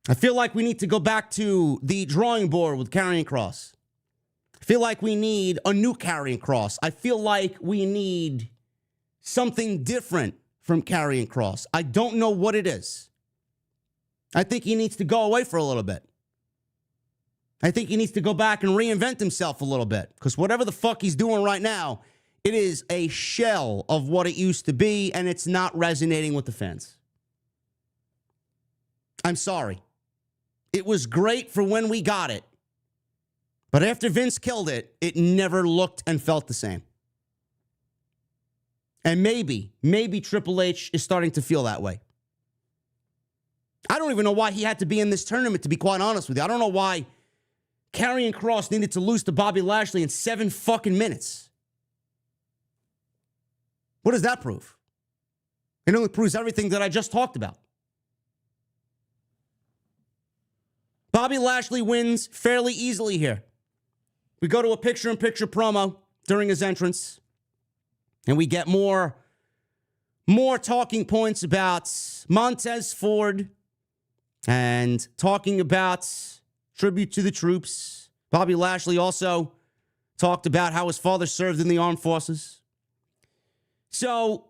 I feel like we need to go back to the drawing board with Karrion Kross. I feel like we need a new Karrion Kross. I feel like we need something different from Karrion Kross. I don't know what it is. I think he needs to go away for a little bit. I think he needs to go back and reinvent himself a little bit. Because whatever the fuck he's doing right now, it is a shell of what it used to be, and it's not resonating with the fans. I'm sorry. It was great for when we got it. But after Vince killed it, it never looked and felt the same. And maybe Triple H is starting to feel that way. I don't even know why he had to be in this tournament, to be quite honest with you. I don't know why Karrion Kross needed to lose to Bobby Lashley in 7 fucking minutes. What does that prove? It only proves everything that I just talked about. Bobby Lashley wins fairly easily here. We go to a picture-in-picture promo during his entrance, and we get more talking points about Montez Ford and talking about tribute to the troops. Bobby Lashley also talked about how his father served in the armed forces. So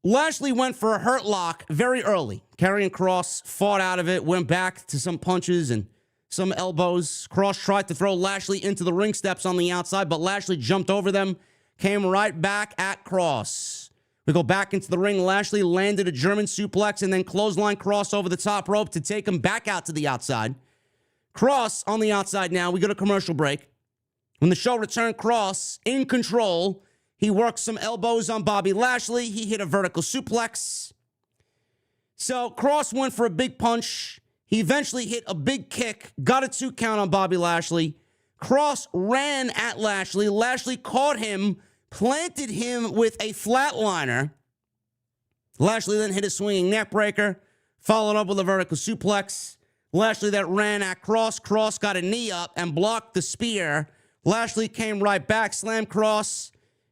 Lashley went for a hurt lock very early. Karrion Kross fought out of it, went back to some punches and some elbows. Kross tried to throw Lashley into the ring steps on the outside, but Lashley jumped over them, came right back at Kross. We go back into the ring. Lashley landed a German suplex and then clothesline Kross over the top rope to take him back out to the outside. Kross on the outside now. We go to commercial break. When the show returned, Kross in control. He worked some elbows on Bobby Lashley. He hit a vertical suplex. So Kross went for a big punch. He eventually hit a big kick, got a 2 count on Bobby Lashley. Kross ran at Lashley. Lashley caught him, planted him with a flatliner. Lashley then hit a swinging neck breaker, followed up with a vertical suplex. Lashley then ran at Kross. Kross got a knee up and blocked the spear. Lashley came right back, slammed Kross,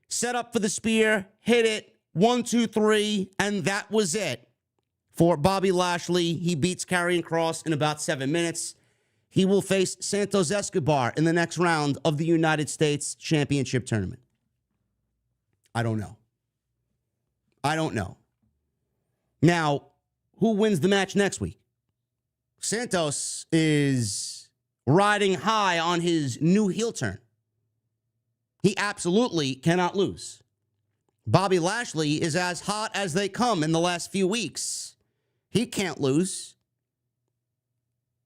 set up for the spear, hit it, 1, 2, 3, and that was it. For Bobby Lashley, he beats Karrion Kross in about 7 minutes. He will face Santos Escobar in the next round of the United States Championship Tournament. I don't know. Now, who wins the match next week? Santos is riding high on his new heel turn. He absolutely cannot lose. Bobby Lashley is as hot as they come in the last few weeks. He can't lose.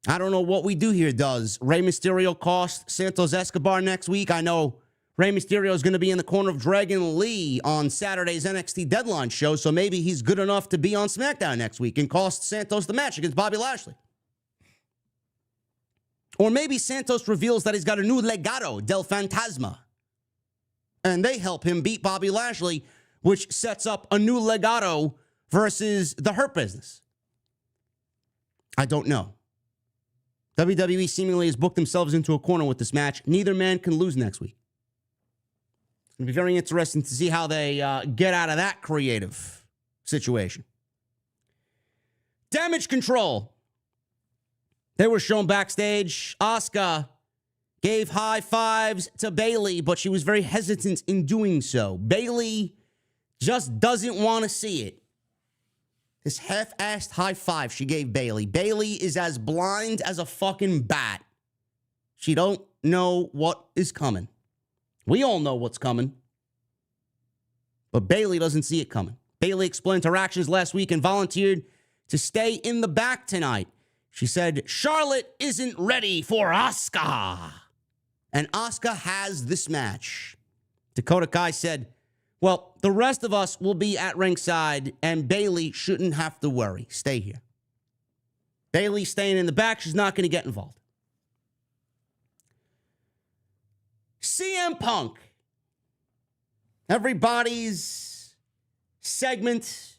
I don't know what we do here. Does Rey Mysterio cost Santos Escobar next week? I know Rey Mysterio is going to be in the corner of Dragon Lee on Saturday's NXT Deadline show, so maybe he's good enough to be on SmackDown next week and cost Santos the match against Bobby Lashley. Or maybe Santos reveals that he's got a new Legado del Fantasma, and they help him beat Bobby Lashley, which sets up a new Legado versus the Hurt Business. I don't know. WWE seemingly has booked themselves into a corner with this match. Neither man can lose next week. It's going to be very interesting to see how they get out of that creative situation. Damage Control. They were shown backstage. Asuka gave high fives to Bayley, but she was very hesitant in doing so. Bayley just doesn't want to see it. This half-assed high five she gave Bayley. Bayley is as blind as a fucking bat. She don't know what is coming. We all know what's coming. But Bayley doesn't see it coming. Bayley explained her actions last week and volunteered to stay in the back tonight. She said, Charlotte isn't ready for Asuka. And Asuka has this match. Dakota Kai said, well, the rest of us will be at ringside, and Bayley shouldn't have to worry. Stay here. Bayley's staying in the back. She's not going to get involved. CM Punk. Everybody's segment.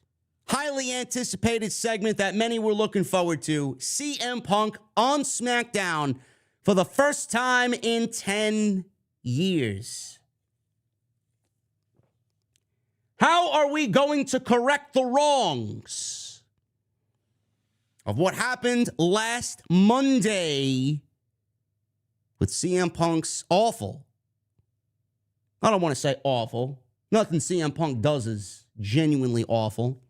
Highly anticipated segment that many were looking forward to. CM Punk on SmackDown for the first time in 10 years. How are we going to correct the wrongs of what happened last Monday with CM Punk's awful? I don't want to say awful. Nothing CM Punk does is genuinely awful.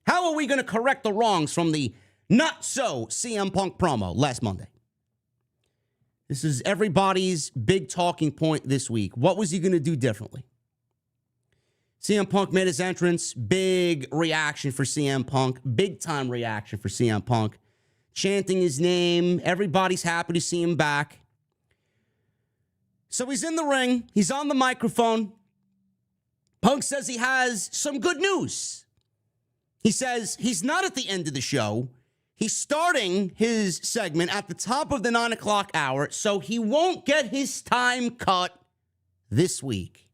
How are we going to correct the wrongs from the not-so CM Punk promo last Monday? This is everybody's big talking point this week. What was he going to do differently? CM Punk made his entrance. Big reaction for CM Punk. Big time reaction for CM Punk. Chanting his name. Everybody's happy to see him back. So he's in the ring. He's on the microphone. Punk says he has some good news. He says he's not at the end of the show. He's starting his segment at the top of the 9 o'clock hour, so he won't get his time cut this week.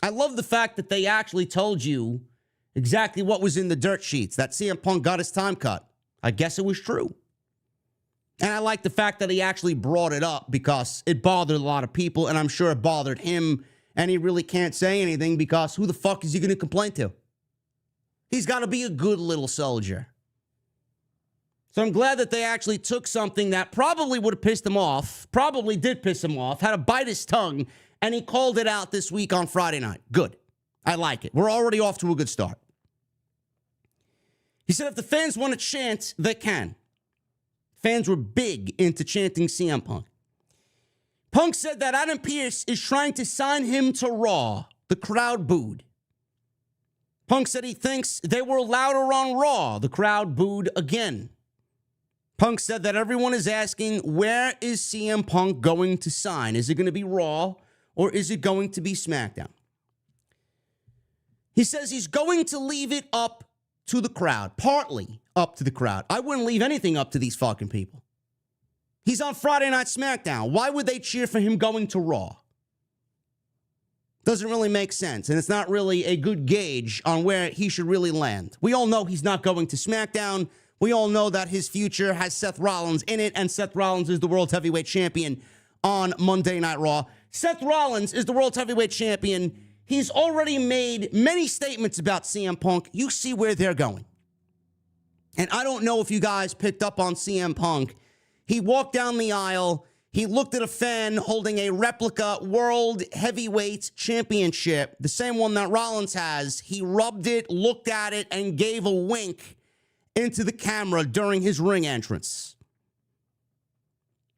I love the fact that they actually told you exactly what was in the dirt sheets, that CM Punk got his time cut. I guess it was true. And I like the fact that he actually brought it up because it bothered a lot of people, and I'm sure it bothered him, and he really can't say anything because who the fuck is he going to complain to? He's got to be a good little soldier. So I'm glad that they actually took something that probably would have pissed him off, probably did piss him off, had to bite his tongue, and he called it out this week on Friday night. Good. I like it. We're already off to a good start. He said if the fans want to chant, they can. Fans were big into chanting CM Punk. Punk said that Adam Pearce is trying to sign him to Raw. The crowd booed. Punk said he thinks they were louder on Raw. The crowd booed again. Punk said that everyone is asking, where is CM Punk going to sign? Is it going to be Raw or is it going to be SmackDown? He says he's going to leave it up to the crowd, partly up to the crowd. I wouldn't leave anything up to these fucking people. He's on Friday Night SmackDown. Why would they cheer for him going to Raw? Doesn't really make sense, and it's not really a good gauge on where he should really land. We all know he's not going to SmackDown. We all know that his future has Seth Rollins in it, and Seth Rollins is the World Heavyweight Champion on Monday Night Raw. Seth Rollins is the World Heavyweight Champion. He's already made many statements about CM Punk. You see where they're going. And I don't know if you guys picked up on CM Punk. He walked down the aisle. He looked at a fan holding a replica World Heavyweight Championship, the same one that Rollins has. He rubbed it, looked at it, and gave a wink into the camera during his ring entrance.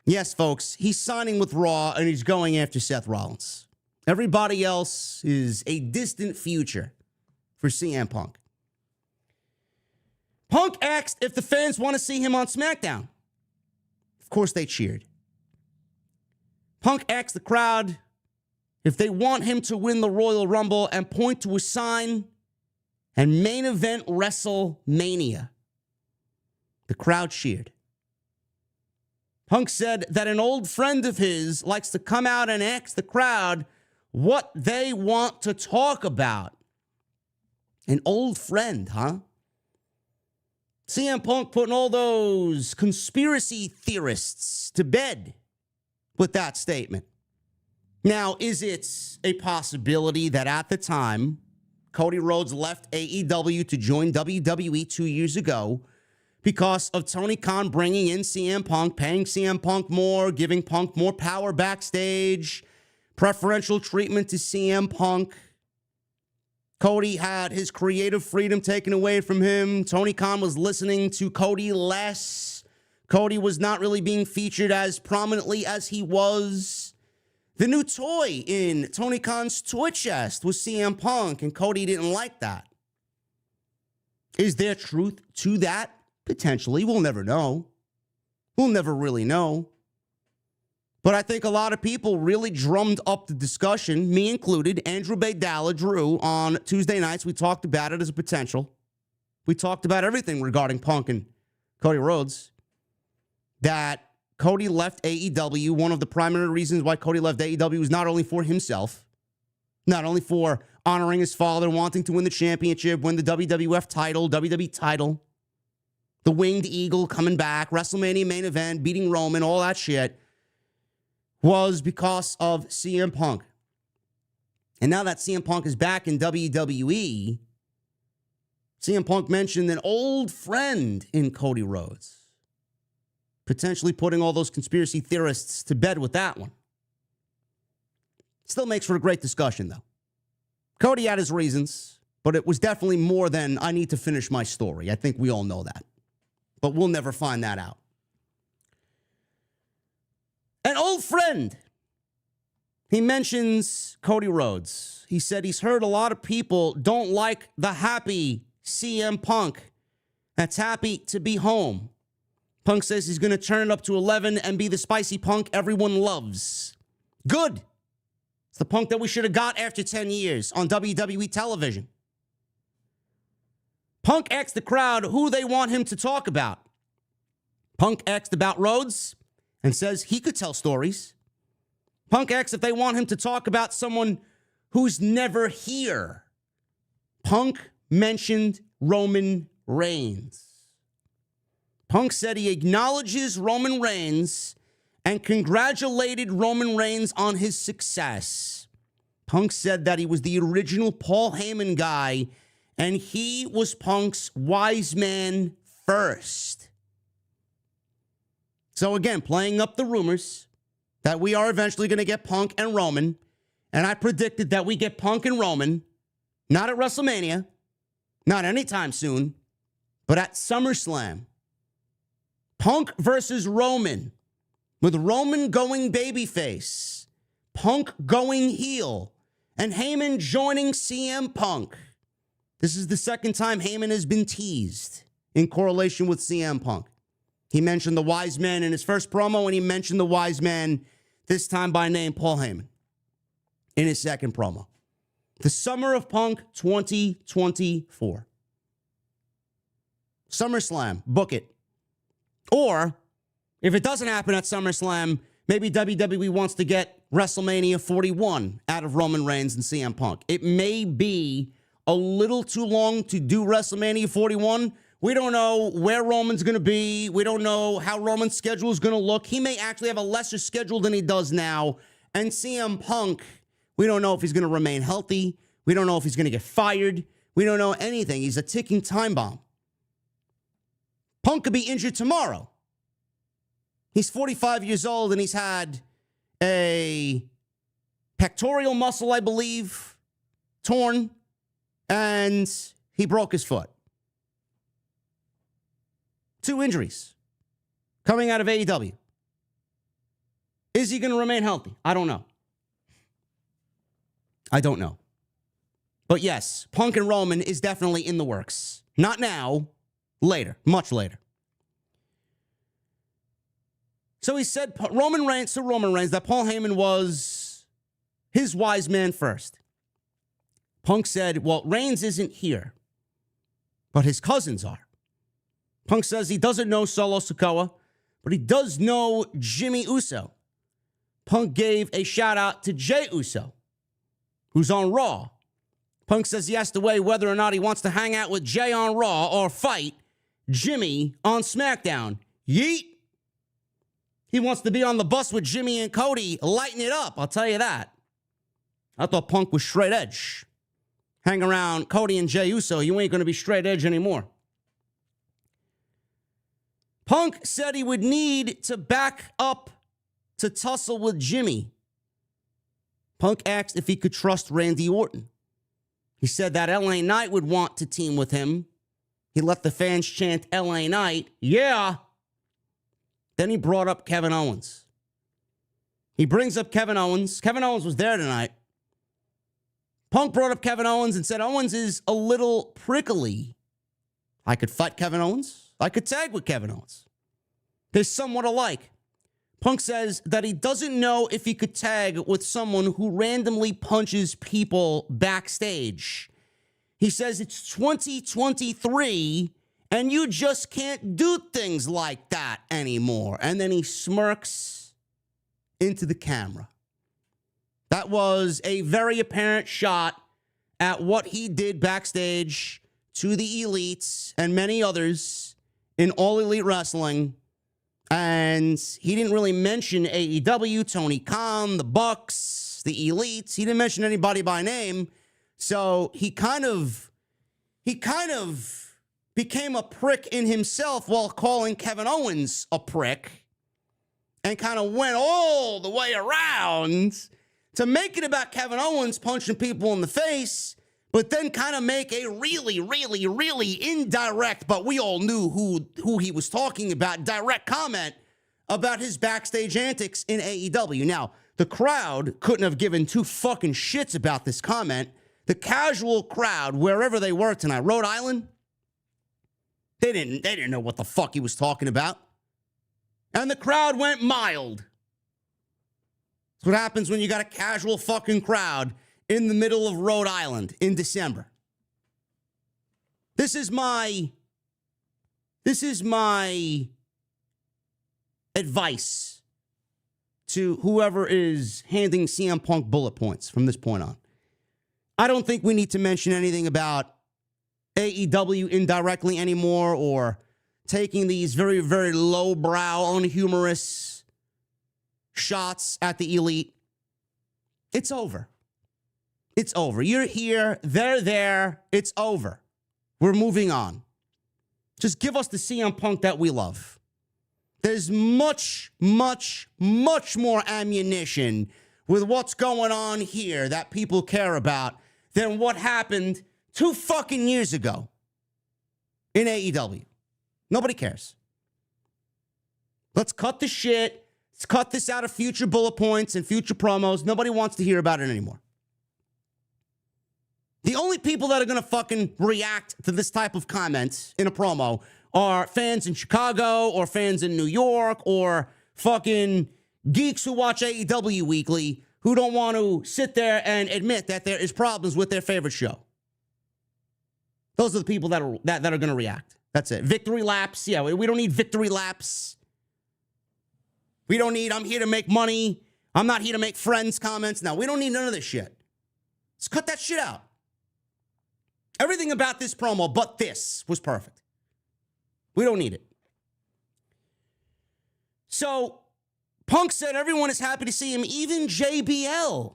Yes, folks, he's signing with Raw, and he's going after Seth Rollins. Everybody else is a distant future for CM Punk. Punk asked if the fans want to see him on SmackDown. Of course, they cheered. Punk asked the crowd if they want him to win the Royal Rumble and point to a sign and main event WrestleMania. The crowd cheered. Punk said that an old friend of his likes to come out and ask the crowd what they want to talk about. An old friend, huh? CM Punk putting all those conspiracy theorists to bed with that statement. Now, is it a possibility that at the time, Cody Rhodes left AEW to join WWE 2 years ago because of Tony Khan bringing in CM Punk, paying CM Punk more, giving Punk more power backstage, preferential treatment to CM Punk? Cody had his creative freedom taken away from him. Tony Khan was listening to Cody less. Cody was not really being featured as prominently as he was. The new toy in Tony Khan's toy chest was CM Punk, and Cody didn't like that. Is there truth to that? Potentially. We'll never know. We'll never really know. But I think a lot of people really drummed up the discussion, me included, Andrew Baydala, Drew, on Tuesday nights. We talked about it as a potential. We talked about everything regarding Punk and Cody Rhodes. That Cody left AEW. One of the primary reasons why Cody left AEW was not only for himself, not only for honoring his father, wanting to win the championship, win the WWF title, WWE title, the Winged Eagle coming back, WrestleMania main event, beating Roman, all that shit, was because of CM Punk. And now that CM Punk is back in WWE, CM Punk mentioned an old friend in Cody Rhodes, potentially putting all those conspiracy theorists to bed with that one. Still makes for a great discussion, though. Cody had his reasons, but it was definitely more than I need to finish my story. I think we all know that. But we'll never find that out. An old friend. He mentions Cody Rhodes. He said he's heard a lot of people don't like the happy CM Punk that's happy to be home. Punk says he's going to turn it up to 11 and be the spicy Punk everyone loves. Good. It's the Punk that we should have got after 10 years on WWE television. Punk asked the crowd who they want him to talk about. Punk asked about Rhodes and says he could tell stories. Punk asked if they want him to talk about someone who's never here. Punk mentioned Roman Reigns. Punk said he acknowledges Roman Reigns and congratulated Roman Reigns on his success. Punk said that he was the original Paul Heyman guy and he was Punk's wise man first. So again, playing up the rumors that we are eventually going to get Punk and Roman. And I predicted that we get Punk and Roman, not at WrestleMania, not anytime soon, but at SummerSlam. Punk versus Roman, with Roman going babyface, Punk going heel, and Heyman joining CM Punk. This is the second time Heyman has been teased in correlation with CM Punk. He mentioned the wise man in his first promo, and he mentioned the wise man, this time by name, Paul Heyman, in his second promo. The Summer of Punk 2024. SummerSlam, book it. Or, if it doesn't happen at SummerSlam, maybe WWE wants to get WrestleMania 41 out of Roman Reigns and CM Punk. It may be a little too long to do WrestleMania 41. We don't know where Roman's going to be. We don't know how Roman's schedule is going to look. He may actually have a lesser schedule than he does now. And CM Punk, we don't know if he's going to remain healthy. We don't know if he's going to get fired. We don't know anything. He's a ticking time bomb. Punk could be injured tomorrow. He's 45 years old and he's had a pectoral muscle, I believe, torn, and he broke his foot. 2 injuries coming out of AEW. Is he going to remain healthy? I don't know. But yes, Punk and Roman is definitely in the works. Not now, later, much later. So he said Roman Reigns that Paul Heyman was his wise man first. Punk said, well, Reigns isn't here, but his cousins are. Punk says he doesn't know Solo Sikoa, but he does know Jimmy Uso. Punk gave a shout out to Jey Uso, who's on Raw. Punk says he has to weigh whether or not he wants to hang out with Jey on Raw or fight Jimmy on SmackDown. Yeet. He wants to be on the bus with Jimmy and Cody, lighting it up, I'll tell you that. I thought Punk was straight edge. Hang around Cody and Jey Uso, you ain't going to be straight edge anymore. Punk said he would need to back up to tussle with Jimmy. Punk asked if he could trust Randy Orton. He said that LA Knight would want to team with him. He let the fans chant LA Knight, yeah. Then he brought up Kevin Owens. He brings up Kevin Owens. Kevin Owens was there tonight. Punk brought up Kevin Owens and said Owens is a little prickly. I could fight Kevin Owens. I could tag with Kevin Owens. They're somewhat alike. Punk says that he doesn't know if he could tag with someone who randomly punches people backstage. He says it's 2023 and you just can't do things like that anymore. And then he smirks into the camera. That was a very apparent shot at what he did backstage to the elites and many others in All Elite Wrestling. And he didn't really mention AEW, Tony Khan, the Bucks, the elites. He didn't mention anybody by name. So he kind of became a prick in himself while calling Kevin Owens a prick, and kind of went all the way around to make it about Kevin Owens punching people in the face, but then kind of make a really, really, really indirect, but we all knew who he was talking about, direct comment about his backstage antics in AEW. Now, the crowd couldn't have given 2 fucking shits about this comment. The casual crowd, wherever they were tonight, Rhode Island, they didn't know what the fuck he was talking about. And the crowd went mild. That's what happens when you got a casual fucking crowd in the middle of Rhode Island in December. This is my advice to whoever is handing CM Punk bullet points from this point on. I don't think we need to mention anything about AEW indirectly anymore, or taking these very, very lowbrow, unhumorous shots at the elite. It's over. It's over. You're here. They're there. It's over. We're moving on. Just give us the CM Punk that we love. There's much, much, much more ammunition with what's going on here that people care about than what happened 2 fucking years ago in AEW. Nobody cares. Let's cut the shit. Let's cut this out of future bullet points and future promos. Nobody wants to hear about it anymore. The only people that are going to fucking react to this type of comments in a promo are fans in Chicago or fans in New York or fucking geeks who watch AEW weekly who don't want to sit there and admit that there is problems with their favorite show. Those are the people that are going to react. That's it. Victory laps. Yeah, we don't need victory laps. We don't need, I'm here to make money. I'm not here to make friends comments. No, we don't need none of this shit. Let's cut that shit out. Everything about this promo but this was perfect. We don't need it. So, Punk said everyone is happy to see him, even JBL.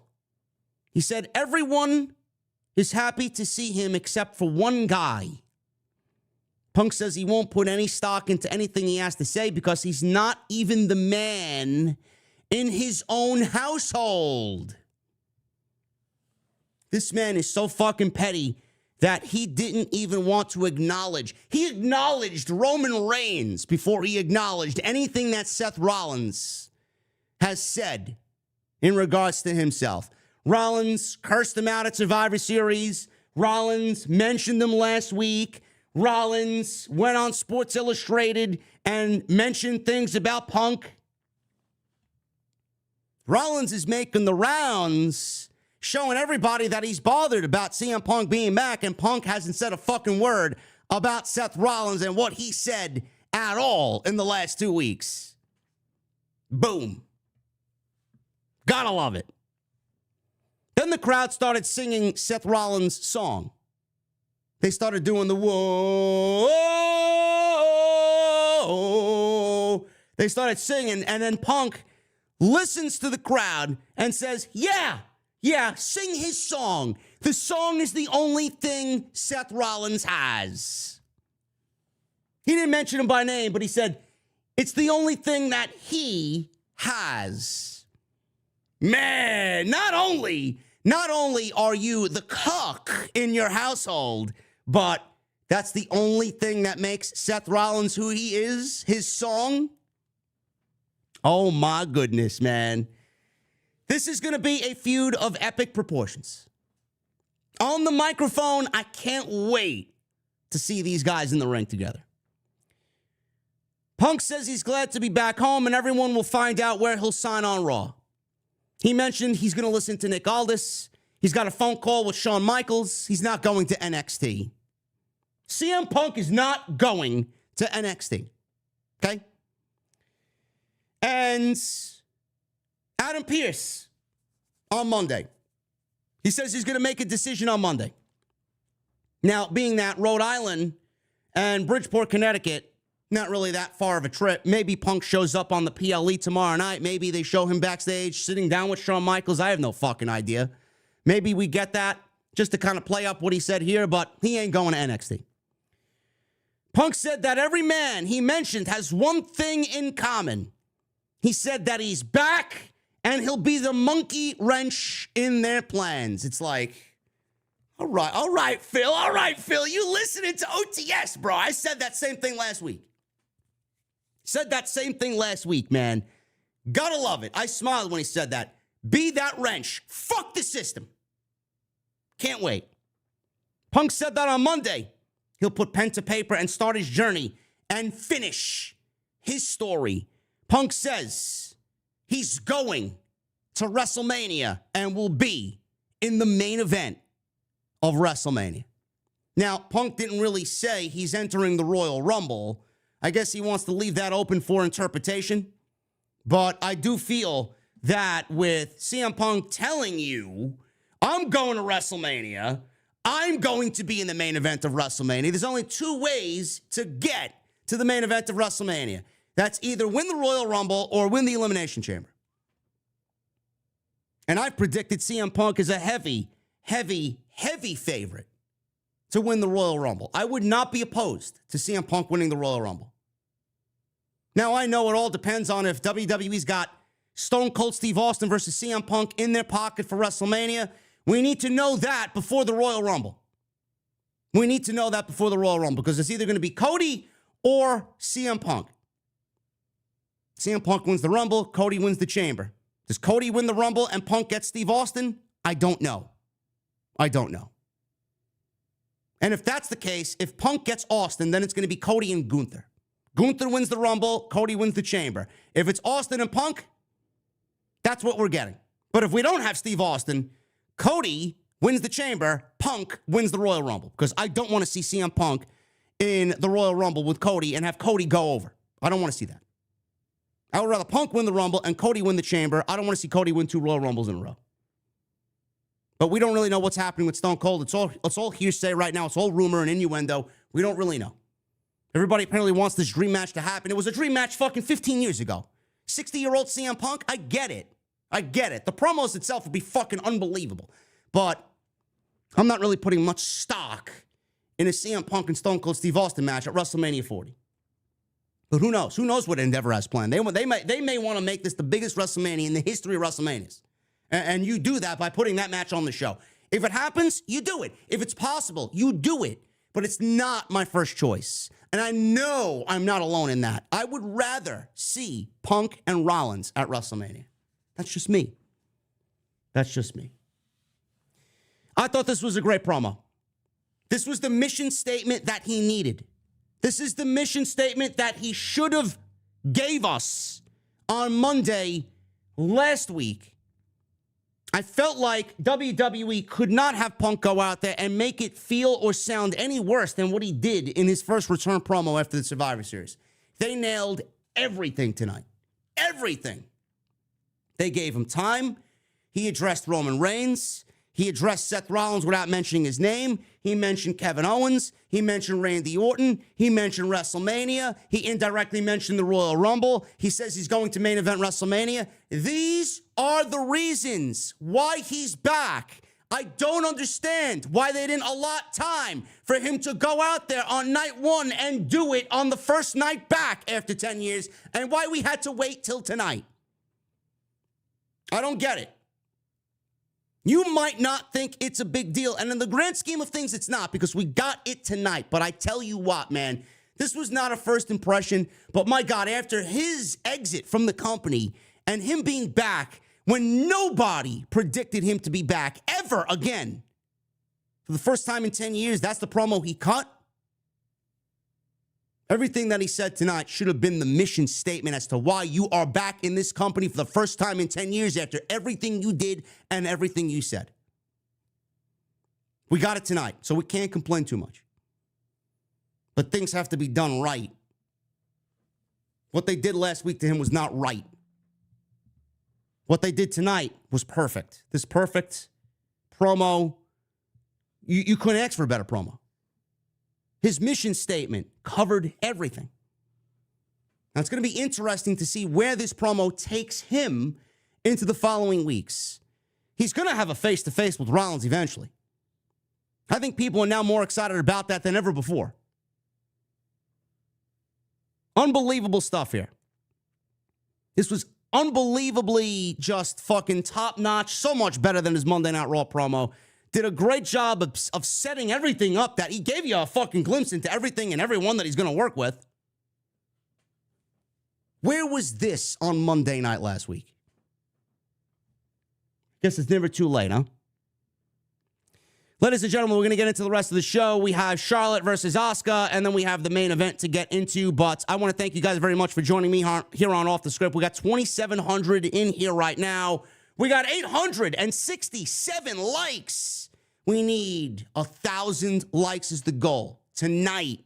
He said everyone is happy to see him except for one guy. Punk says he won't put any stock into anything he has to say because he's not even the man in his own household. This man is so fucking petty that he didn't even want to acknowledge. He acknowledged Roman Reigns before he acknowledged anything that Seth Rollins has said in regards to himself. Rollins cursed him out at Survivor Series. Rollins mentioned him last week. Rollins went on Sports Illustrated and mentioned things about Punk. Rollins is making the rounds, showing everybody that he's bothered about CM Punk being back, and Punk hasn't said a fucking word about Seth Rollins and what he said at all in the last 2 weeks. Boom. Gotta love it. Then the crowd started singing Seth Rollins' song. They started doing the whoa. They started singing, and then Punk listens to the crowd and says, yeah, sing his song. The song is the only thing Seth Rollins has. He didn't mention him by name, but he said, it's the only thing that he has. Man, not only are you the cuck in your household, but that's the only thing that makes Seth Rollins who he is, his song. Oh my goodness, man. This is going to be a feud of epic proportions. On the microphone, I can't wait to see these guys in the ring together. Punk says he's glad to be back home, and everyone will find out where he'll sign on Raw. He mentioned he's going to listen to Nick Aldis. He's got a phone call with Shawn Michaels. He's not going to NXT. CM Punk is not going to NXT. Okay? And Adam Pearce on Monday. He says he's going to make a decision on Monday. Now, being that Rhode Island and Bridgeport, Connecticut, not really that far of a trip. Maybe Punk shows up on the PLE tomorrow night. Maybe they show him backstage sitting down with Shawn Michaels. I have no fucking idea. Maybe we get that just to kind of play up what he said here, but he ain't going to NXT. Punk said that every man he mentioned has one thing in common. He said that he's back and he'll be the monkey wrench in their plans. It's like, all right, Phil, you listening to OTS, bro. I said that same thing last week. Man. Gotta love it. I smiled when he said that. Be that wrench. Fuck the system. Can't wait. Punk said that on Monday. He'll put pen to paper and start his journey and finish his story. Punk says he's going to WrestleMania and will be in the main event of WrestleMania. Now, Punk didn't really say he's entering the Royal Rumble. I guess he wants to leave that open for interpretation. But I do feel that with CM Punk telling you, I'm going to WrestleMania, I'm going to be in the main event of WrestleMania, there's only two ways to get to the main event of WrestleMania. That's either win the Royal Rumble or win the Elimination Chamber. And I've predicted CM Punk is a heavy favorite to win the Royal Rumble. I would not be opposed to CM Punk winning the Royal Rumble. Now, I know it all depends on if WWE's got Stone Cold Steve Austin versus CM Punk in their pocket for WrestleMania. We need to know that before the Royal Rumble. We need to know that before the Royal Rumble because it's either going to be Cody or CM Punk. CM Punk wins the Rumble, Cody wins the Chamber. Does Cody win the Rumble and Punk gets Steve Austin? I don't know. And if that's the case, if Punk gets Austin, then it's going to be Cody and Gunther. Gunther wins the Rumble, Cody wins the Chamber. If it's Austin and Punk, that's what we're getting. But if we don't have Steve Austin, Cody wins the Chamber, Punk wins the Royal Rumble. Because I don't want to see CM Punk in the Royal Rumble with Cody and have Cody go over. I don't want to see that. I would rather Punk win the Rumble and Cody win the Chamber. I don't want to see Cody win 2 Royal Rumbles in a row. But we don't really know what's happening with Stone Cold. It's all hearsay right now. It's all rumor and innuendo. We don't really know. Everybody apparently wants this dream match to happen. It was a dream match fucking 15 years ago. 60-year-old CM Punk, I get it. The promos itself would be fucking unbelievable. But I'm not really putting much stock in a CM Punk and Stone Cold Steve Austin match at WrestleMania 40. But who knows? Who knows what Endeavor has planned? They may want to make this the biggest WrestleMania in the history of WrestleManias. And you do that by putting that match on the show. If it happens, you do it. If it's possible, you do it. But it's not my first choice. And I know I'm not alone in that. I would rather see Punk and Rollins at WrestleMania. That's just me. I thought this was a great promo. This was the mission statement that he needed. This is the mission statement that he should have gave us on Monday last week. I felt like WWE could not have Punk go out there and make it feel or sound any worse than what he did in his first return promo after the Survivor Series. They nailed everything tonight. Everything. They gave him time. He addressed Roman Reigns. He addressed Seth Rollins without mentioning his name. He mentioned Kevin Owens. He mentioned Randy Orton. He mentioned WrestleMania. He indirectly mentioned the Royal Rumble. He says he's going to main event WrestleMania. These are the reasons why he's back. I don't understand why they didn't allot time for him to go out there on night one and do it on the first night back after 10 years, and why we had to wait till tonight. I don't get it. You might not think it's a big deal, and in the grand scheme of things, it's not, because we got it tonight. But I tell you what, man, this was not a first impression, but my God, after his exit from the company and him being back when nobody predicted him to be back ever again, for the first time in 10 years, that's the promo he cut. Everything that he said tonight should have been the mission statement as to why you are back in this company for the first time in 10 years after everything you did and everything you said. We got it tonight, so we can't complain too much. But things have to be done right. What they did last week to him was not right. What they did tonight was perfect. This perfect promo, you couldn't ask for a better promo. His mission statement covered everything. Now, it's going to be interesting to see where this promo takes him into the following weeks. He's going to have a face-to-face with Rollins eventually. I think people are now more excited about that than ever before. Unbelievable stuff here. This was unbelievably just fucking top-notch, so much better than his Monday Night Raw promo. Did a great job of setting everything up, that he gave you a fucking glimpse into everything and everyone that he's going to work with. Where was this on Monday night last week? Guess it's never too late, huh? Ladies and gentlemen, we're going to get into the rest of the show. We have Charlotte versus Asuka, and then we have the main event to get into. But I want to thank you guys very much for joining me here on Off the Script. We got 2,700 in here right now. We got 867 likes. We need 1,000 likes is the goal tonight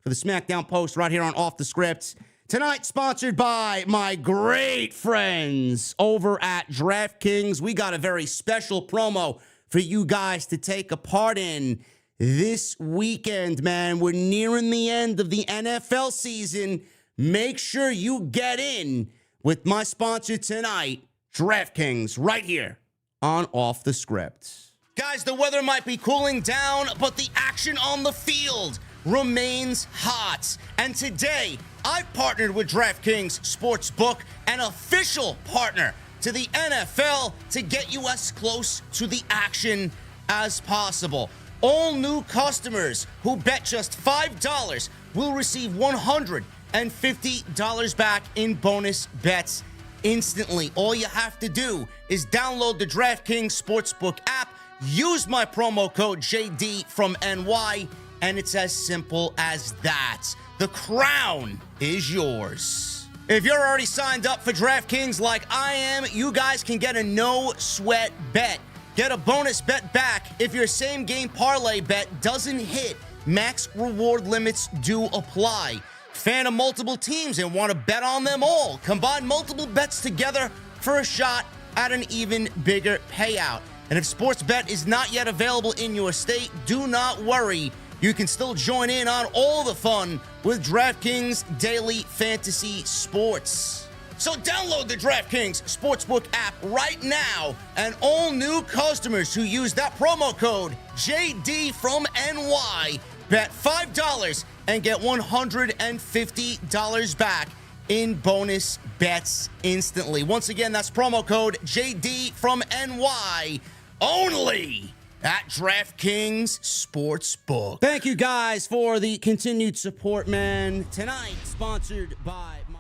for the SmackDown post right here on Off the Script. Tonight, sponsored by my great friends over at DraftKings. We got a very special promo for you guys to take a part in this weekend, man. We're nearing the end of the NFL season. Make sure you get in with my sponsor tonight, DraftKings, right here on Off the Script. Guys, the weather might be cooling down, but the action on the field remains hot. And today, I've partnered with DraftKings Sportsbook, an official partner to the NFL, to get you as close to the action as possible. All new customers who bet just $5 will receive $150 back in bonus bets instantly. All you have to do is download the DraftKings Sportsbook app, use my promo code JD from NY, and it's as simple as that. The crown is yours. If you're already signed up for DraftKings like I am, you guys can get a no-sweat bet. Get a bonus bet back if your same-game parlay bet doesn't hit. Max reward limits do apply. Fan of multiple teams and want to bet on them all? Combine multiple bets together for a shot at an even bigger payout. And if sports bet is not yet available in your state, do not worry. You can still join in on all the fun with DraftKings Daily Fantasy Sports. So download the DraftKings Sportsbook app right now, and all new customers who use that promo code JD from NY bet $5 and get $150 back in bonus bets instantly. Once again, that's promo code JD from NY, only at DraftKings Sportsbook. Thank you guys for the continued support, man. Tonight, sponsored by my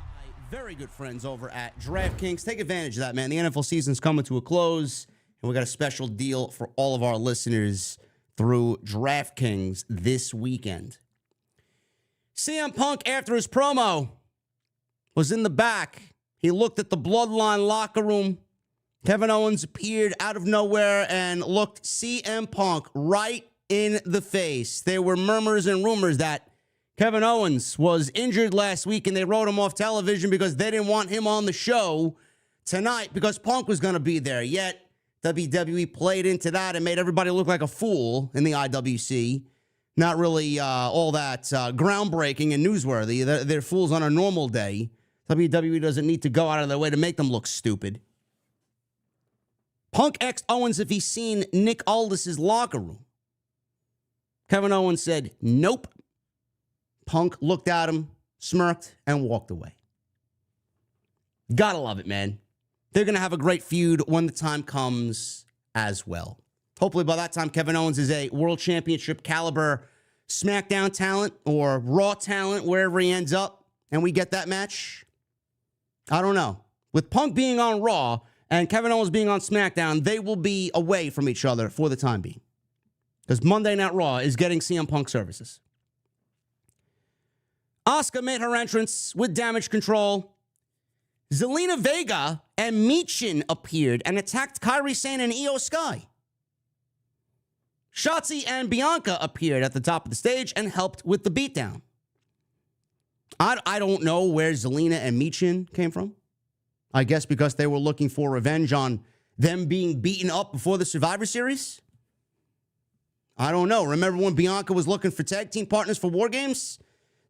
very good friends over at DraftKings. Take advantage of that, man. The NFL season's coming to a close, and we got a special deal for all of our listeners through DraftKings this weekend. CM Punk, after his promo, was in the back. He looked at the Bloodline locker room. Kevin Owens appeared out of nowhere and looked CM Punk right in the face. There were murmurs and rumors that Kevin Owens was injured last week and they wrote him off television because they didn't want him on the show tonight because Punk was going to be there. Yet, WWE played into that and made everybody look like a fool in the IWC. Not really all that groundbreaking and newsworthy. They're fools on a normal day. WWE doesn't need to go out of their way to make them look stupid. Punk asked Owens if he's seen Nick Aldis's locker room. Kevin Owens said, nope. Punk looked at him, smirked, and walked away. Gotta love it, man. They're going to have a great feud when the time comes as well. Hopefully by that time, Kevin Owens is a world championship caliber SmackDown talent or Raw talent, wherever he ends up, and we get that match. I don't know. With Punk being on Raw and Kevin Owens being on SmackDown, they will be away from each other for the time being. Because Monday Night Raw is getting CM Punk services. Asuka made her entrance with Damage Control. Zelina Vega and Michin appeared and attacked Kairi Sane and Io Sky. Shotzi and Bianca appeared at the top of the stage and helped with the beatdown. I don't know where Zelina and Michin came from. I guess because they were looking for revenge on them being beaten up before the Survivor Series. I don't know. Remember when Bianca was looking for tag team partners for War Games?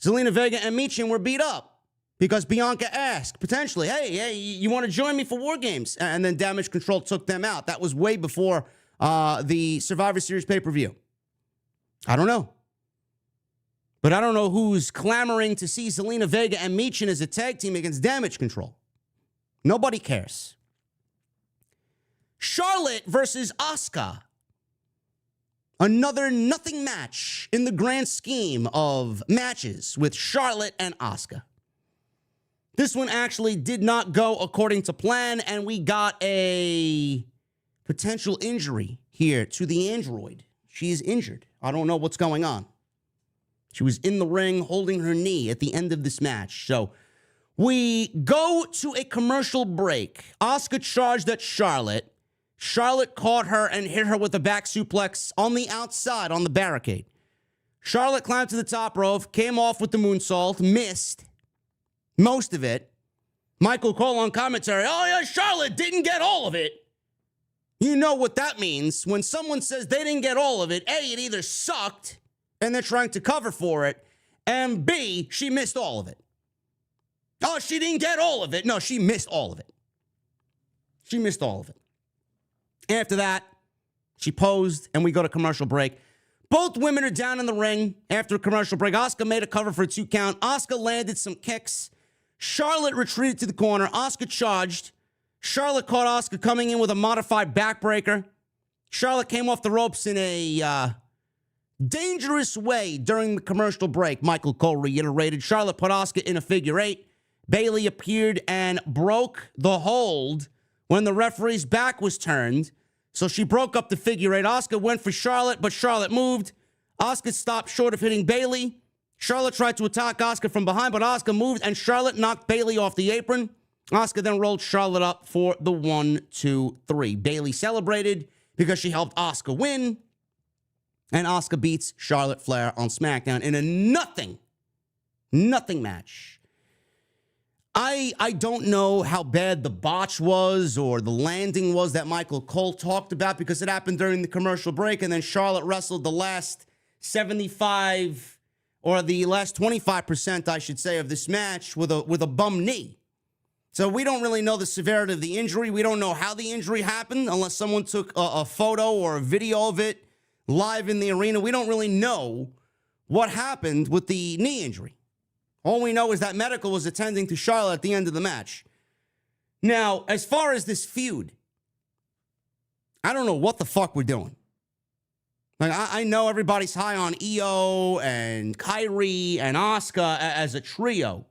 Zelina Vega and Michin were beat up because Bianca asked, potentially, hey, you want to join me for War Games? And then Damage Control took them out. That was way before the Survivor Series pay-per-view. I don't know. But I don't know who's clamoring to see Zelina Vega and Michin as a tag team against Damage Control. Nobody cares. Charlotte versus Asuka. Another nothing match in the grand scheme of matches with Charlotte and Asuka. This one actually did not go according to plan, and we got a potential injury here to the android. She is injured. I don't know what's going on. She was in the ring holding her knee at the end of this match. So We go to a commercial break. Asuka charged at Charlotte. Charlotte caught her and hit her with a back suplex on the outside on the barricade. Charlotte climbed to the top rope, came off with the moonsault, missed most of it. Michael Cole on commentary, oh yeah, Charlotte didn't get all of it. You know what that means. When someone says they didn't get all of it, A, it either sucked and they're trying to cover for it, and B, she missed all of it. Oh, she didn't get all of it. No, she missed all of it. She missed all of it. After that, she posed, and we go to commercial break. Both women are down in the ring after a commercial break. Asuka made a cover for a 2 count. Asuka landed some kicks. Charlotte retreated to the corner. Asuka charged. Charlotte caught Asuka coming in with a modified backbreaker. Charlotte came off the ropes in a dangerous way during the commercial break, Michael Cole reiterated. Charlotte put Asuka in a figure 8. Bayley appeared and broke the hold when the referee's back was turned. So she broke up the figure 8. Asuka went for Charlotte, but Charlotte moved. Asuka stopped short of hitting Bayley. Charlotte tried to attack Asuka from behind, but Asuka moved, and Charlotte knocked Bayley off the apron. Asuka then rolled Charlotte up for the 1, 2, 3. Bayley celebrated because she helped Asuka win. And Asuka beats Charlotte Flair on SmackDown in a nothing match. I don't know how bad the botch was or the landing was that Michael Cole talked about, because it happened during the commercial break, and then Charlotte wrestled the last 75 or the last 25%, I should say, of this match with a bum knee. So we don't really know the severity of the injury. We don't know how the injury happened unless someone took a photo or a video of it live in the arena. We don't really know what happened with the knee injury. All we know is that medical was attending to Charlotte at the end of the match. Now, as far as this feud, I don't know what the fuck we're doing. Like, I know everybody's high on Io and Kyrie and Asuka as a trio.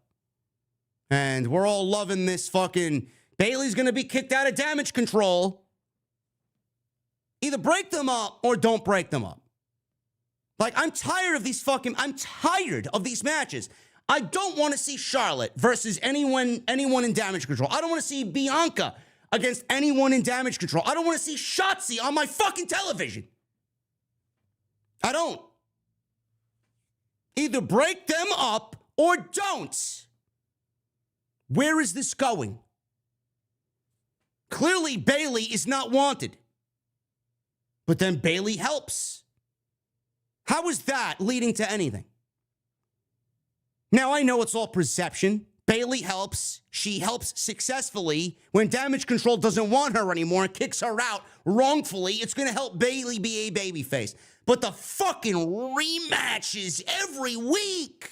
And we're all loving this fucking Bayley's going to be kicked out of Damage Control. Either break them up or don't break them up. Like, I'm tired of these matches. I don't want to see Charlotte versus anyone in Damage Control. I don't want to see Bianca against anyone in Damage Control. I don't want to see Shotzi on my fucking television. I don't. Either break them up or don't. Where is this going? Clearly, Bayley is not wanted. But then Bayley helps. How is that leading to anything? Now, I know it's all perception. Bayley helps. She helps successfully. When Damage Control doesn't want her anymore and kicks her out wrongfully, it's going to help Bayley be a babyface. But the fucking rematches every week.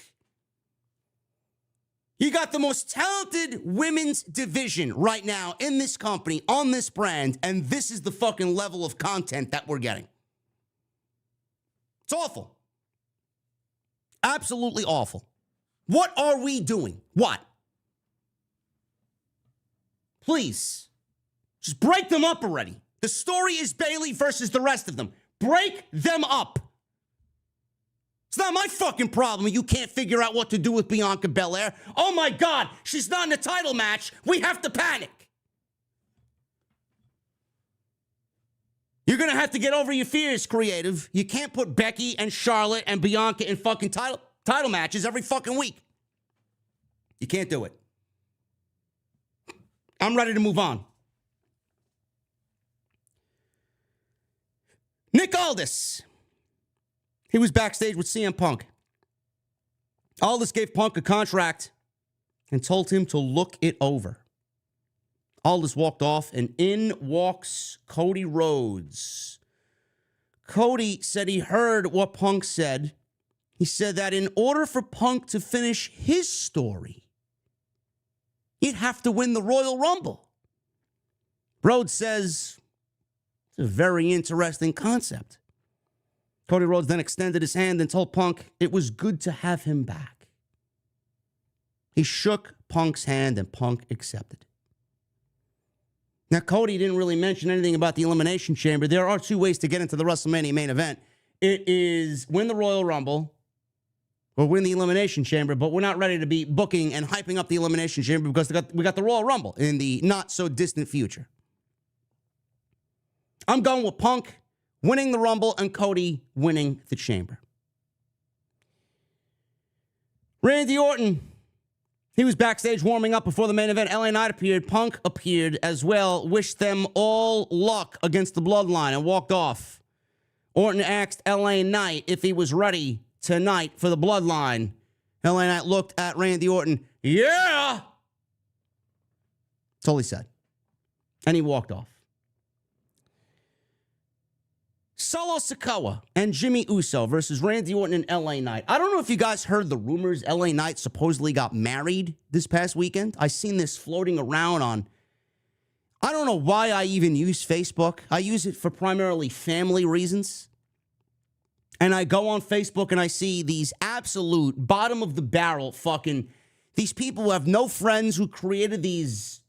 You got the most talented women's division right now in this company, on this brand, and this is the fucking level of content that we're getting. It's awful. Absolutely awful. What are we doing? What? Please, just break them up already. The story is Bayley versus the rest of them. Break them up. It's not my fucking problem you can't figure out what to do with Bianca Belair. Oh my God, she's not in a title match. We have to panic. You're going to have to get over your fears, creative. You can't put Becky and Charlotte and Bianca in fucking title matches every fucking week. You can't do it. I'm ready to move on. Nick Aldis. He was backstage with CM Punk. Aldis gave Punk a contract and told him to look it over. Aldis walked off, and in walks Cody Rhodes. Cody said he heard what Punk said. He said that in order for Punk to finish his story, he'd have to win the Royal Rumble. Rhodes says, it's a very interesting concept. Cody Rhodes then extended his hand and told Punk it was good to have him back. He shook Punk's hand, and Punk accepted. Now, Cody didn't really mention anything about the Elimination Chamber. There are 2 ways to get into the WrestleMania main event. It is win the Royal Rumble or win the Elimination Chamber, but we're not ready to be booking and hyping up the Elimination Chamber because we got the Royal Rumble in the not-so-distant future. I'm going with Punk winning the Rumble and Cody winning the Chamber. Randy Orton, he was backstage warming up before the main event. LA Knight appeared. Punk appeared as well. Wished them all luck against the Bloodline and walked off. Orton asked LA Knight if he was ready tonight for the Bloodline. LA Knight looked at Randy Orton. Yeah! That's all he said. And he walked off. Solo Sikoa and Jimmy Uso versus Randy Orton and LA Knight. I don't know if you guys heard the rumors LA Knight supposedly got married this past weekend. I seen this floating around on... I don't know why I even use Facebook. I use it for primarily family reasons. And I go on Facebook and I see these absolute bottom of the barrel fucking... These people who have no friends who created these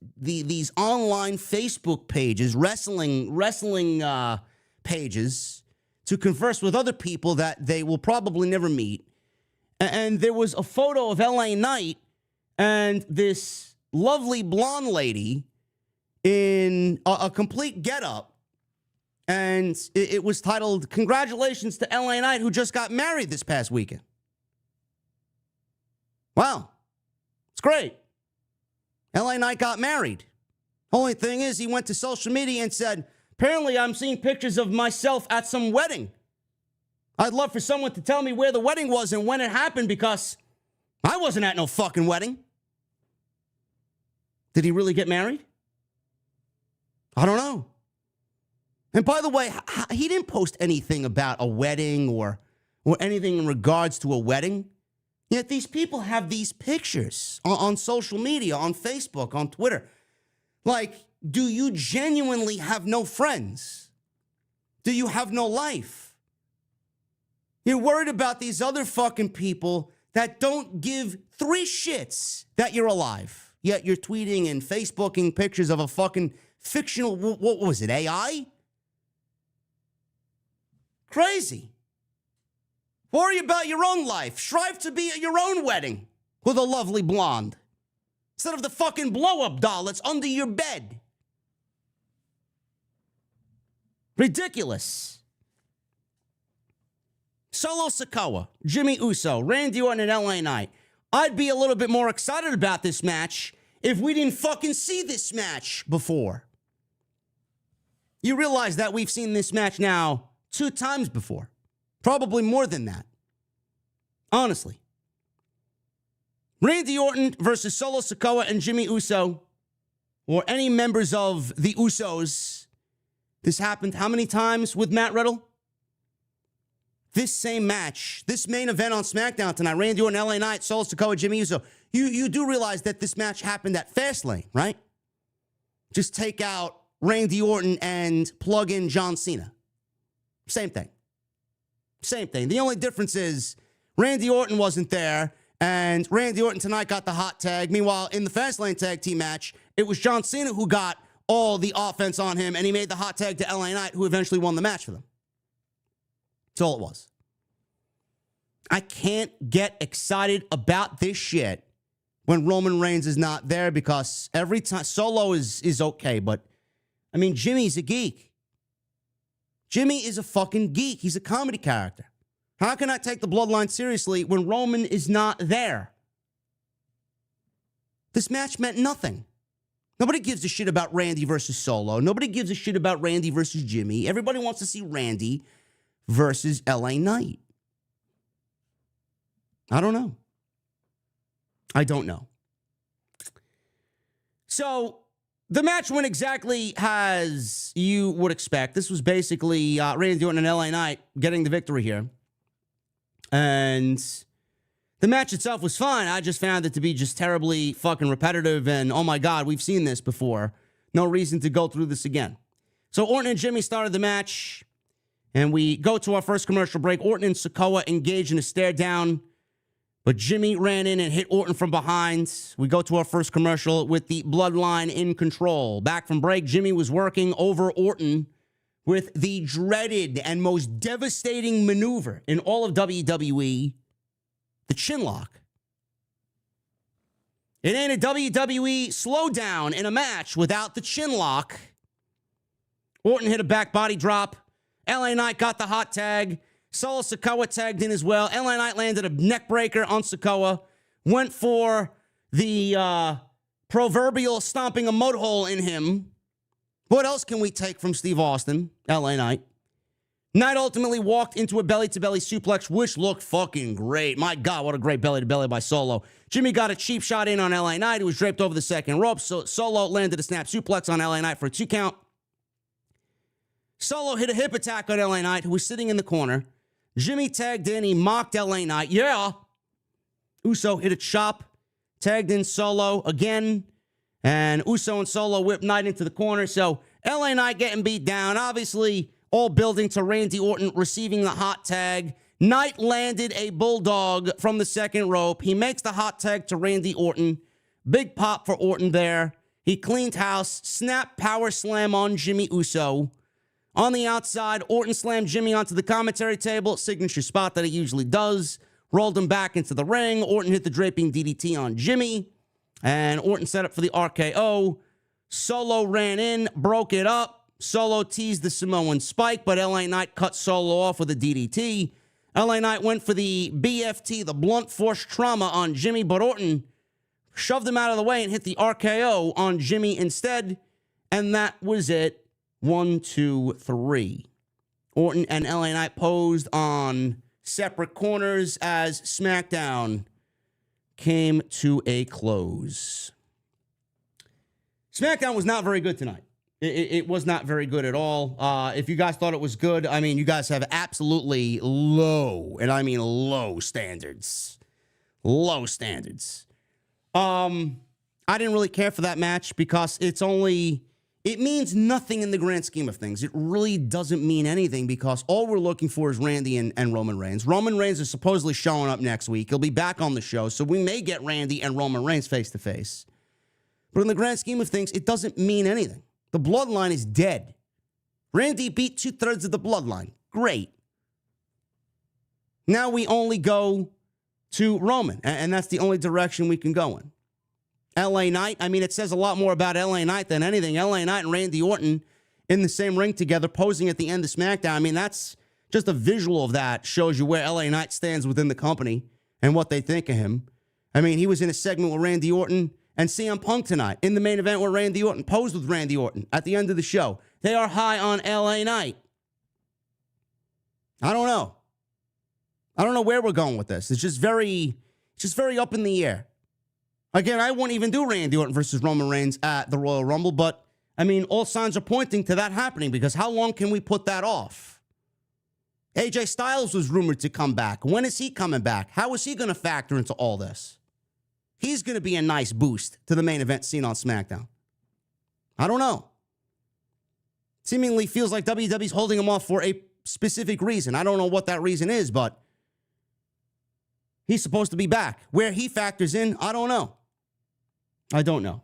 online Facebook pages, wrestling pages to converse with other people that they will probably never meet. And there was a photo of LA Knight and this lovely blonde lady in a complete getup. And it was titled, "Congratulations to LA Knight, who just got married this past weekend." Wow. It's great. LA Knight got married. Only thing is, he went to social media and said, "Apparently, I'm seeing pictures of myself at some wedding. I'd love for someone to tell me where the wedding was and when it happened because I wasn't at no fucking wedding." Did he really get married? I don't know. And by the way, he didn't post anything about a wedding or anything in regards to a wedding. Yet these people have these pictures on social media, on Facebook, on Twitter. Like, do you genuinely have no friends? Do you have no life? You're worried about these other fucking people that don't give three shits that you're alive. Yet you're tweeting and Facebooking pictures of a fucking fictional, what was it, AI? Crazy. Worry about your own life. Strive to be at your own wedding with a lovely blonde instead of the fucking blow-up doll that's under your bed. Ridiculous. Solo Sikoa, Jimmy Uso, Randy Orton, and LA Knight. I'd be a little bit more excited about this match if we didn't fucking see this match before. You realize that we've seen this match now 2 times before. Probably more than that. Honestly. Randy Orton versus Solo Sikoa and Jimmy Uso, or any members of the Usos. This happened how many times with Matt Riddle? This same match, this main event on SmackDown tonight, Randy Orton, LA Knight, Solo Sikoa, Jimmy Uso. You do realize that this match happened at Fastlane, right? Just take out Randy Orton and plug in John Cena. Same thing. Same thing. The only difference is Randy Orton wasn't there, and Randy Orton tonight got the hot tag. Meanwhile, in the Fastlane tag team match, it was John Cena who got all the offense on him, and he made the hot tag to LA Knight, who eventually won the match for them. That's all it was. I can't get excited about this shit when Roman Reigns is not there because every time Solo is okay, but I mean, Jimmy's a geek. Jimmy is a fucking geek. He's a comedy character. How can I take the Bloodline seriously when Roman is not there? This match meant nothing. Nobody gives a shit about Randy versus Solo. Nobody gives a shit about Randy versus Jimmy. Everybody wants to see Randy versus LA Knight. I don't know. I don't know. So, the match went exactly as you would expect. This was basically Randy Orton and LA Knight getting the victory here. And the match itself was fine. I just found it to be just terribly fucking repetitive. And, oh my God, we've seen this before. No reason to go through this again. So Orton and Jimmy started the match. And we go to our first commercial break. Orton and Sikoa engage in a stare down. But Jimmy ran in and hit Orton from behind. We go to our first commercial with the Bloodline in control. Back from break, Jimmy was working over Orton with the dreaded and most devastating maneuver in all of WWE, the chin lock. It ain't a WWE slowdown in a match without the chin lock. Orton hit a back body drop. LA Knight got the hot tag. Solo Sikoa tagged in as well. LA Knight landed a neck breaker on Sikoa. Went for the proverbial stomping a mud hole in him. What else can we take from Steve Austin, LA Knight? Knight ultimately walked into a belly-to-belly suplex, which looked fucking great. My God, what a great belly-to-belly by Solo. Jimmy got a cheap shot in on LA Knight, who was draped over the second rope. So Solo landed a snap suplex on LA Knight for a 2 count. Solo hit a hip attack on LA Knight, who was sitting in the corner. Jimmy tagged in. He mocked LA Knight. Yeah. Uso hit a chop. Tagged in Solo again. And Uso and Solo whipped Knight into the corner. So LA Knight getting beat down. Obviously, all building to Randy Orton receiving the hot tag. Knight landed a bulldog from the second rope. He makes the hot tag to Randy Orton. Big pop for Orton there. He cleaned house. Snap power slam on Jimmy Uso. On the outside, Orton slammed Jimmy onto the commentary table, signature spot that he usually does. Rolled him back into the ring. Orton hit the draping DDT on Jimmy. And Orton set up for the RKO. Solo ran in, broke it up. Solo teased the Samoan spike, but LA Knight cut Solo off with a DDT. LA Knight went for the BFT, the blunt force trauma on Jimmy, but Orton shoved him out of the way and hit the RKO on Jimmy instead. And that was it. 1, 2, 3. Orton and LA Knight posed on separate corners as SmackDown came to a close. SmackDown was not very good tonight. It was not very good at all. If you guys thought it was good, I mean, you guys have absolutely low, and I mean low standards. Low standards. I didn't really care for that match because it means nothing in the grand scheme of things. It really doesn't mean anything because all we're looking for is Randy and Roman Reigns. Roman Reigns is supposedly showing up next week. He'll be back on the show, so we may get Randy and Roman Reigns face-to-face. But in the grand scheme of things, it doesn't mean anything. The Bloodline is dead. Randy beat 2/3 of the Bloodline. Great. Now we only go to Roman, and that's the only direction we can go in. LA Knight, I mean, it says a lot more about LA Knight than anything. LA Knight and Randy Orton in the same ring together, posing at the end of SmackDown. I mean, that's just a visual of that. Shows you where LA Knight stands within the company and what they think of him. I mean, he was in a segment with Randy Orton and CM Punk tonight in the main event where Randy Orton posed with Randy Orton at the end of the show. They are high on LA Knight. I don't know. I don't know where we're going with this. It's just very up in the air. Again, I wouldn't even do Randy Orton versus Roman Reigns at the Royal Rumble, but, I mean, all signs are pointing to that happening because how long can we put that off? AJ Styles was rumored to come back. When is he coming back? How is he going to factor into all this? He's going to be a nice boost to the main event scene on SmackDown. I don't know. Seemingly feels like WWE's holding him off for a specific reason. I don't know what that reason is, but he's supposed to be back. Where he factors in, I don't know. I don't know.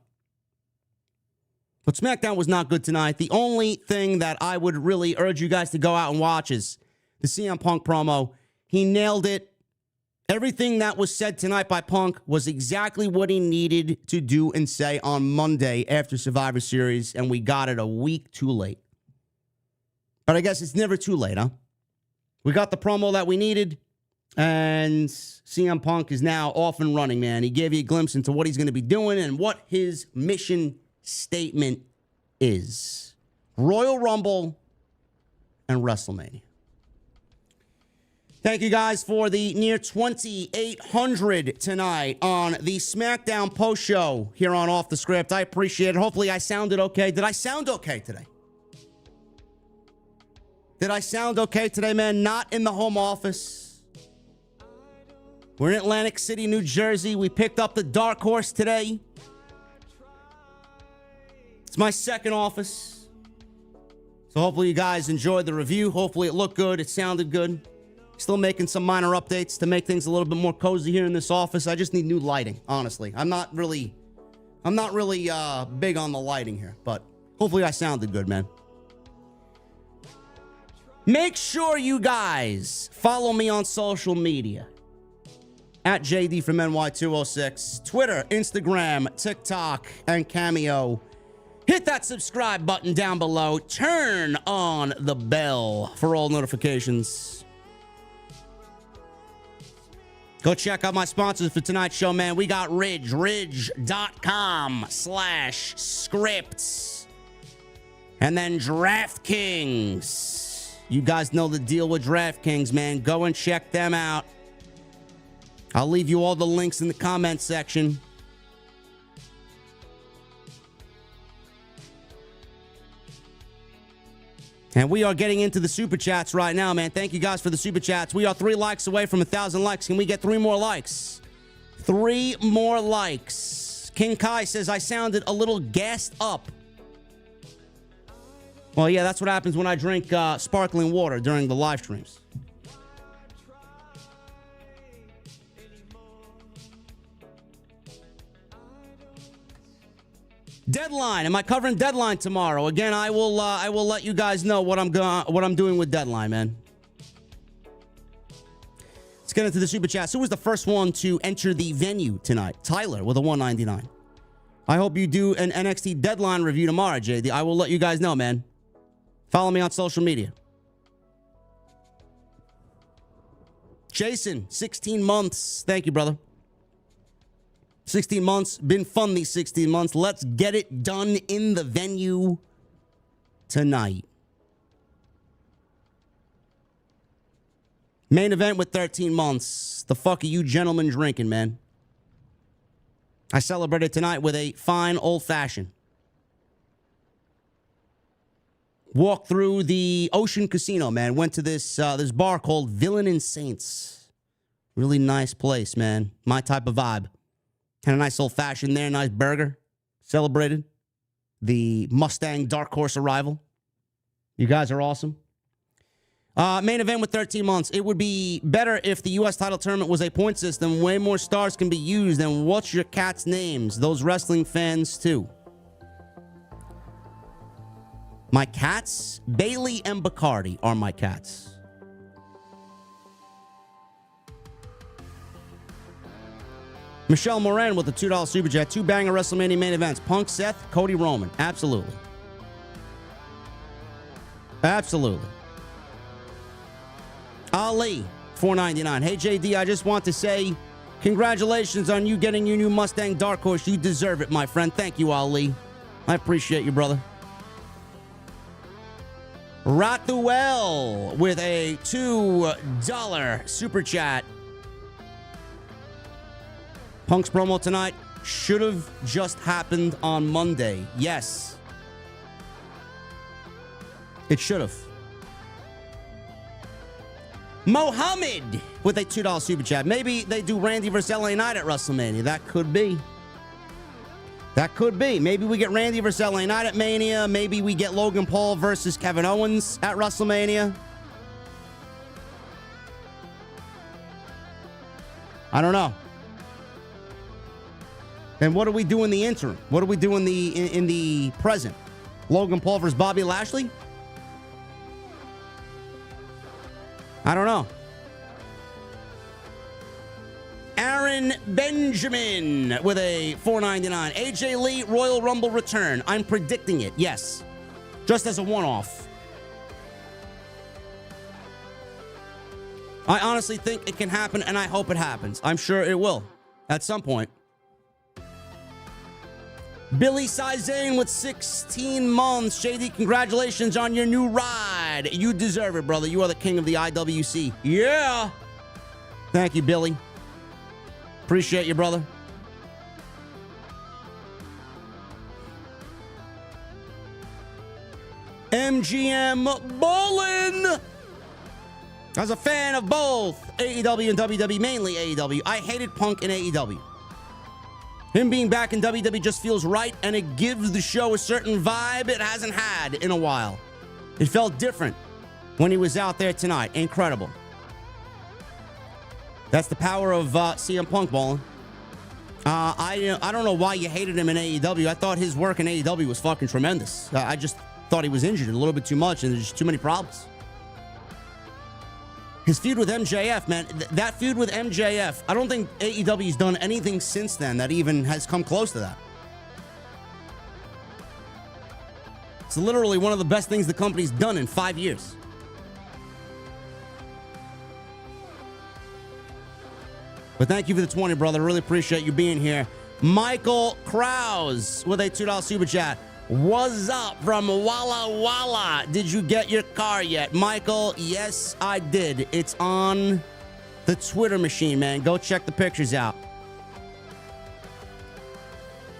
But SmackDown was not good tonight. The only thing that I would really urge you guys to go out and watch is the CM Punk promo. He nailed it. Everything that was said tonight by Punk was exactly what he needed to do and say on Monday after Survivor Series, and we got it a week too late. But I guess it's never too late, huh? We got the promo that we needed. And CM Punk is now off and running, man. He gave you a glimpse into what he's going to be doing and what his mission statement is. Royal Rumble and WrestleMania. Thank you guys for the near 2,800 tonight on the SmackDown post show here on Off the Script. I appreciate it. Hopefully I sounded okay. Did I sound okay today? Did I sound okay today, man? Not in the home office. We're in Atlantic City, New Jersey. We picked up the Dark Horse today. It's my second office. So hopefully you guys enjoyed the review. Hopefully it looked good. It sounded good. Still making some minor updates to make things a little bit more cozy here in this office. I just need new lighting, honestly. I'm not really big on the lighting here, but hopefully I sounded good, man. Make sure you guys follow me on social media at JD from NY206. Twitter, Instagram, TikTok, and Cameo. Hit that subscribe button down below. Turn on the bell for all notifications. Go check out my sponsors for tonight's show, man. We got Ridge, ridge.com/scripts. And then DraftKings. You guys know the deal with DraftKings, man. Go and check them out. I'll leave you all the links in the comment section. And we are getting into the super chats right now, man. Thank you guys for the super chats. We are 3 likes away from 1,000 likes. Can we get 3 more likes? 3 more likes. King Kai says, I sounded a little gassed up. Well, yeah, that's what happens when I drink sparkling water during the live streams. Deadline. Am I covering Deadline tomorrow? Again, I will let you guys know what I'm doing with Deadline, man. Let's get into the super chats. Who was the first one to enter the venue tonight? Tyler with a 199. I hope you do an NXT Deadline review tomorrow, JD. I will let you guys know, man. Follow me on social media. Jason, 16 months. Thank you, brother. 16 months. Been fun these 16 months. Let's get it done in the venue tonight. Main event with 13 months. The fuck are you gentlemen drinking, man? I celebrated tonight with a fine old-fashioned. Walked through the Ocean Casino, man. Went to this bar called Villain and Saints. Really nice place, man. My type of vibe. Had a nice old-fashioned there, nice burger. Celebrated the Mustang Dark Horse arrival. You guys are awesome. Main event with 13 months. It would be better if the U.S. title tournament was a point system. Way more stars can be used. And what's your cats' names? Those wrestling fans, too. My cats? Bailey and Bacardi are my cats. Michelle Moran with the $2 super chat. 2 banger WrestleMania main events. Punk, Seth, Cody, Roman. Absolutely. Absolutely. Ali, $4.99. Hey, JD, I just want to say congratulations on you getting your new Mustang Dark Horse. You deserve it, my friend. Thank you, Ali. I appreciate you, brother. Rathuel with a $2 super chat. Punk's promo tonight should have just happened on Monday. Yes. It should have. Mohammed with a $2 super chat. Maybe they do Randy versus LA Knight at WrestleMania. That could be. That could be. Maybe we get Randy versus LA Knight at Mania. Maybe we get Logan Paul versus Kevin Owens at WrestleMania. I don't know. And what do we do in the interim? What do we do in the present? Logan Paul versus Bobby Lashley? I don't know. Aaron Benjamin with a $4.99. AJ Lee Royal Rumble return. I'm predicting it. Yes. Just as a one-off. I honestly think it can happen, and I hope it happens. I'm sure it will at some point. Billy Sizane with 16 months. JD, congratulations on your new ride. You deserve it, brother. You are the king of the IWC. Yeah. Thank you, Billy. Appreciate you, brother. MGM Bolin. As a fan of both AEW and WWE, mainly AEW, I hated Punk in AEW. Him being back in WWE just feels right, and it gives the show a certain vibe it hasn't had in a while. It felt different when he was out there tonight. Incredible. That's the power of CM Punk, Ballin. I don't know why you hated him in AEW. I thought his work in AEW was fucking tremendous. I just thought he was injured a little bit too much, and there's just too many problems. His feud with MJF, man, that feud with MJF, I don't think AEW's done anything since then that even has come close to that. It's literally one of the best things the company's done in 5 years. But thank you for the 20, brother. Really appreciate you being here. Michael Krause with a $2 super chat. What's up from Walla Walla? Did you get your car yet? Michael, yes, I did. It's on the Twitter machine, man. Go check the pictures out.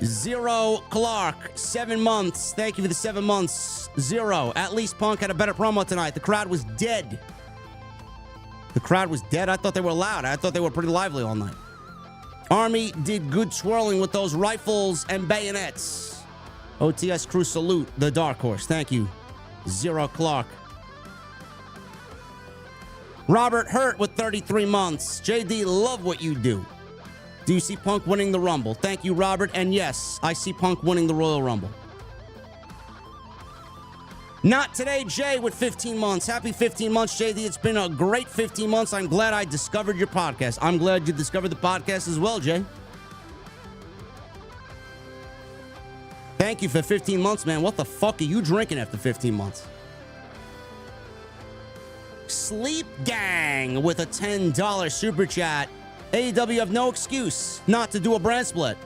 Zero Clark, 7 months. Thank you for the 7 months. Zero. At least Punk had a better promo tonight. The crowd was dead. The crowd was dead? I thought they were loud. I thought they were pretty lively all night. Army did good swirling with those rifles and bayonets. OTS crew salute the Dark Horse. Thank you. Zero Clark. Robert Hurt with 33 months. JD, love what you do. Do you see Punk winning the Rumble? Thank you, Robert. And yes, I see Punk winning the Royal Rumble. Not today, Jay, with 15 months. Happy 15 months, JD. It's been a great 15 months. I'm glad I discovered your podcast. I'm glad you discovered the podcast as well, Jay. Thank you for 15 months, man. What the fuck are you drinking after 15 months? Sleep Gang with a $10 super chat. AEW have no excuse not to do a brand split.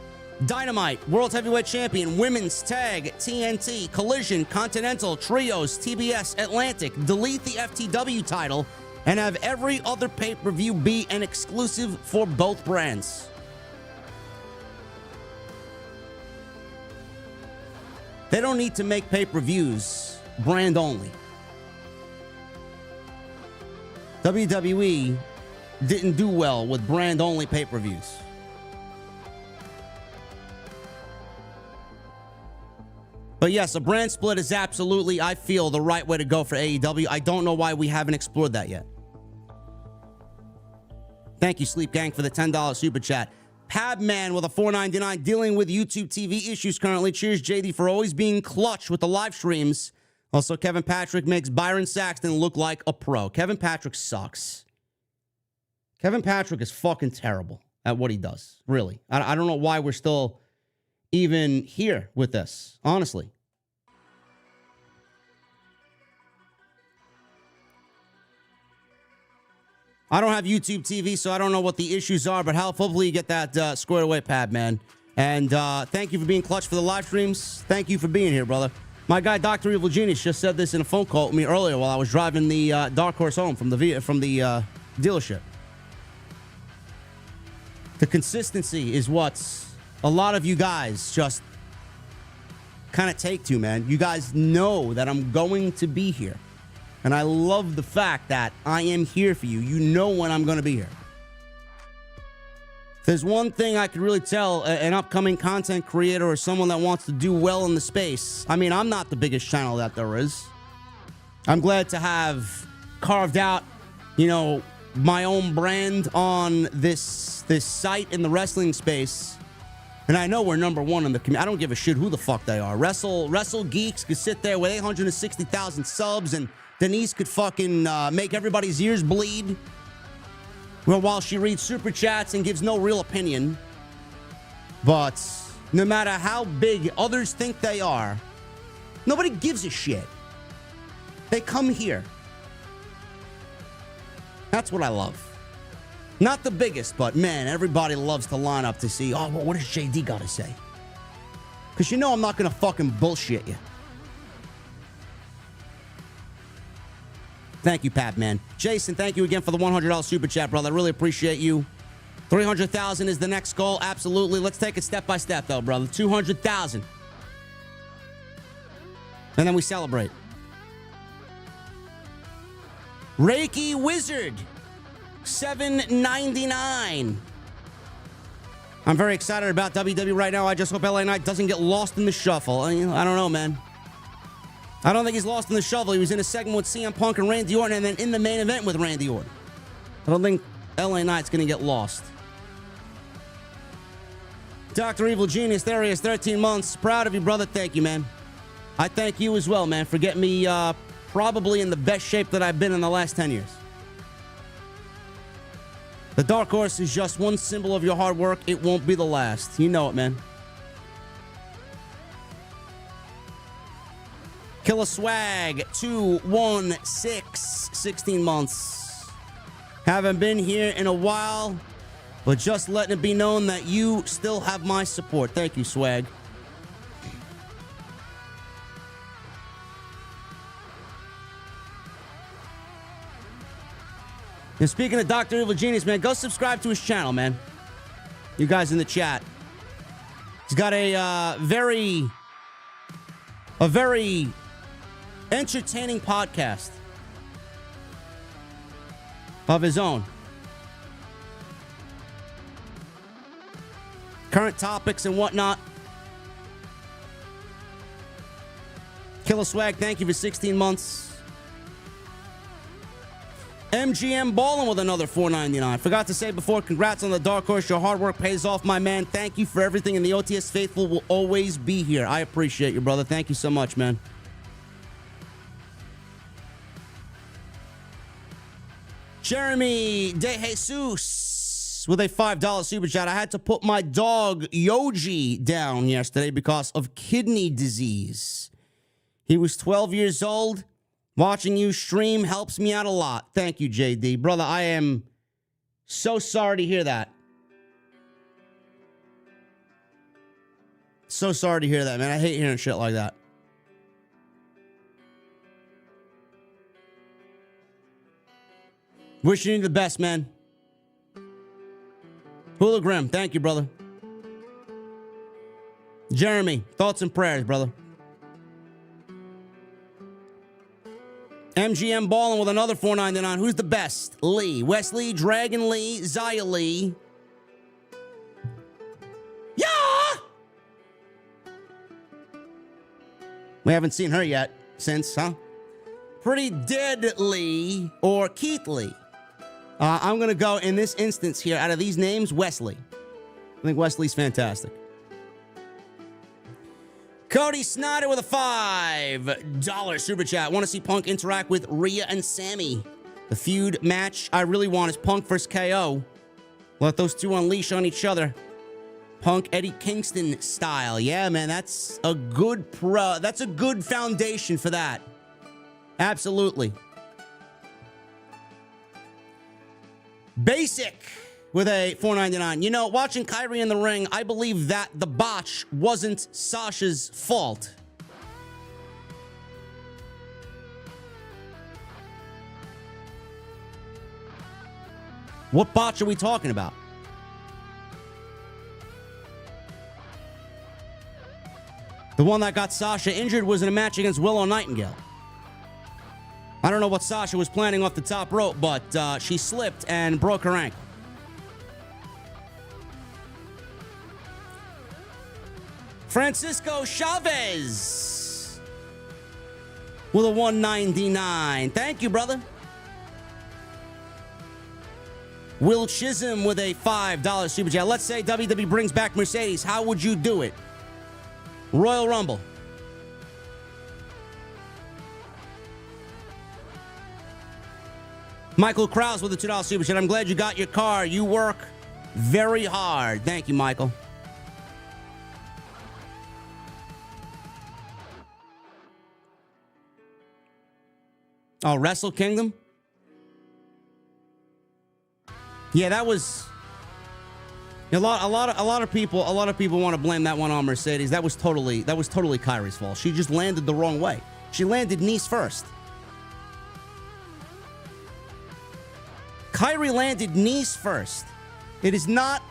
Dynamite, World Heavyweight Champion, Women's Tag, TNT, Collision, Continental, Trios, TBS, Atlantic. Delete the FTW title and have every other pay-per-view be an exclusive for both brands. They don't need to make pay-per-views brand only. WWE didn't do well with brand only pay-per-views. But yes, a brand split is absolutely, I feel, the right way to go for AEW. I don't know why we haven't explored that yet. Thank you, Sleep Gang, for the $10 super chat. Pabman with a $4.99, dealing with YouTube TV issues currently. Cheers, JD, for always being clutch with the live streams. Also, Kevin Patrick makes Byron Saxton look like a pro. Kevin Patrick sucks. Kevin Patrick is fucking terrible at what he does. Really. I don't know why we're still even here with this, honestly. I don't have YouTube TV, so I don't know what the issues are, but hopefully you get that squared away, Pab, man. And thank you for being clutch for the live streams. Thank you for being here, brother. My guy, Dr. Evil Genius, just said this in a phone call with me earlier while I was driving the Dark Horse home from the dealership. The consistency is what a lot of you guys just kind of take to, man. You guys know that I'm going to be here. And I love the fact that I am here for you. You know when I'm going to be here. If there's one thing I could really tell an upcoming content creator or someone that wants to do well in the space, I mean, I'm not the biggest channel that there is. I'm glad to have carved out, my own brand on this site in the wrestling space. And I know we're number one in the community. I don't give a shit who the fuck they are. Wrestle Geeks could sit there with 860,000 subs, and Denise could fucking make everybody's ears bleed while she reads super chats and gives no real opinion. But no matter how big others think they are, nobody gives a shit. They come here. That's what I love. Not the biggest, but man, everybody loves to line up to see, oh, well, what does JD got to say? Because I'm not going to fucking bullshit you. Thank you, Pat, man. Jason, thank you again for the $100 super chat, brother. I really appreciate you. 300,000 is the next goal. Absolutely. Let's take it step by step, though, brother. 200,000. And then we celebrate. Reiki Wizard, $7.99. I'm very excited about WWE right now. I just hope LA Knight doesn't get lost in the shuffle. I don't know, man. I don't think he's lost in the shuffle. He was in a segment with CM Punk and Randy Orton, and then in the main event with Randy Orton. I don't think LA Knight's going to get lost. Dr. Evil Genius, there he is, 13 months. Proud of you, brother. Thank you, man. I thank you as well, man, for getting me probably in the best shape that I've been in the last 10 years. The dark horse is just one symbol of your hard work. It won't be the last. You know it, man. Killer Swag 216, 16 months. Haven't been here in a while, but just letting it be known that you still have my support. Thank you, Swag. And speaking of Dr. Evil Genius, man, go subscribe to his channel, man. You guys in the chat. He's got a very entertaining podcast of his own. Current topics and whatnot. Killer Swag, thank you for 16 months. MGM Ballin with another $4.99. Forgot to say before, congrats on the dark horse. Your hard work pays off, my man. Thank you for everything, and the OTS faithful will always be here. I appreciate you, brother. Thank you so much, man. Jeremy De Jesus with a $5 super chat. I had to put my dog Yoji down yesterday because of kidney disease. He was 12 years old. Watching you stream helps me out a lot. Thank you, JD. Brother, I am so sorry to hear that. So sorry to hear that, man. I hate hearing shit like that. Wishing you the best, man. Hula Grim, thank you, brother. Jeremy, thoughts and prayers, brother. MGM Ballin with another $4.99. Who's the best? Lee. Wesley, Dragon Lee, Zaya Lee. Yeah! We haven't seen her yet since, huh? Pretty Dead Lee or Keith Lee. I'm going to go in this instance here, out of these names, Wesley. I think Wesley's fantastic. Cody Snyder with a $5 super chat. Want to see Punk interact with Rhea and Sammy. The feud match I really want is Punk versus KO. Let those two unleash on each other. Punk Eddie Kingston style. Yeah, man, that's a good foundation for that. Absolutely. Basic with a $4.99. You know, watching Kyrie in the ring, I believe that the botch wasn't Sasha's fault. What botch are we talking about? The one that got Sasha injured was in a match against Willow Nightingale. I don't know what Sasha was planning off the top rope, but she slipped and broke her ankle. Francisco Chavez with a $1.99. Thank you, brother. Will Chisholm with a $5 super chat. Let's say WWE brings back Mercedes. How would you do it? Royal Rumble. Michael Krause with a $2 super chat. I'm glad you got your car. You work very hard. Thank you, Michael. Oh, Wrestle Kingdom? Yeah, that was a lot of people want to blame that one on Mercedes. That was totally Kyrie's fault. She just landed the wrong way. She landed knees first. Kyrie landed knees first. It is not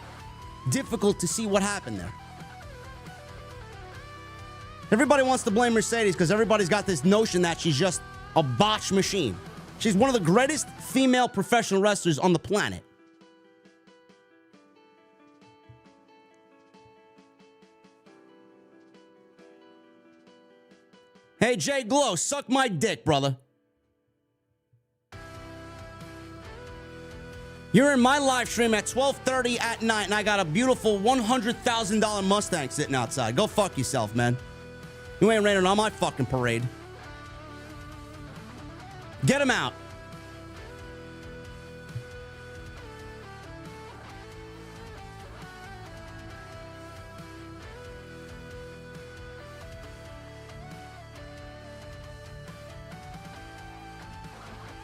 difficult to see what happened there. Everybody wants to blame Mercedes because everybody's got this notion that she's just a botch machine. She's one of the greatest female professional wrestlers on the planet. Hey, Jay Glow, suck my dick, brother. You're in my live stream at 12:30 at night, and I got a beautiful $100,000 Mustang sitting outside. Go fuck yourself, man. You ain't raining on my fucking parade. Get him out.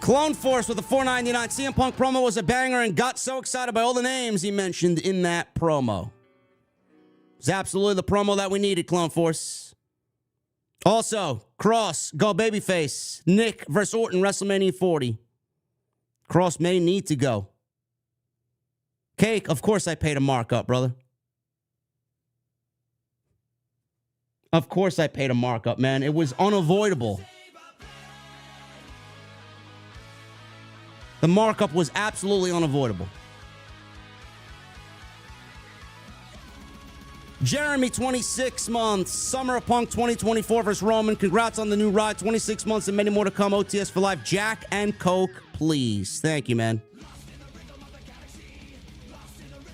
Clone Force with a $4.99. CM Punk promo was a banger and got so excited by all the names he mentioned in that promo. It was absolutely the promo that we needed, Clone Force. Also, Kross, go babyface. Nick versus Orton, WrestleMania 40. Kross may need to go. Cake, of course I paid a markup, brother. Of course I paid a markup, man. It was unavoidable. The markup was absolutely unavoidable. Jeremy, 26 months. Summer of Punk 2024 versus Roman. Congrats on the new ride. 26 months and many more to come. OTS for life. Jack and Coke, please. Thank you, man.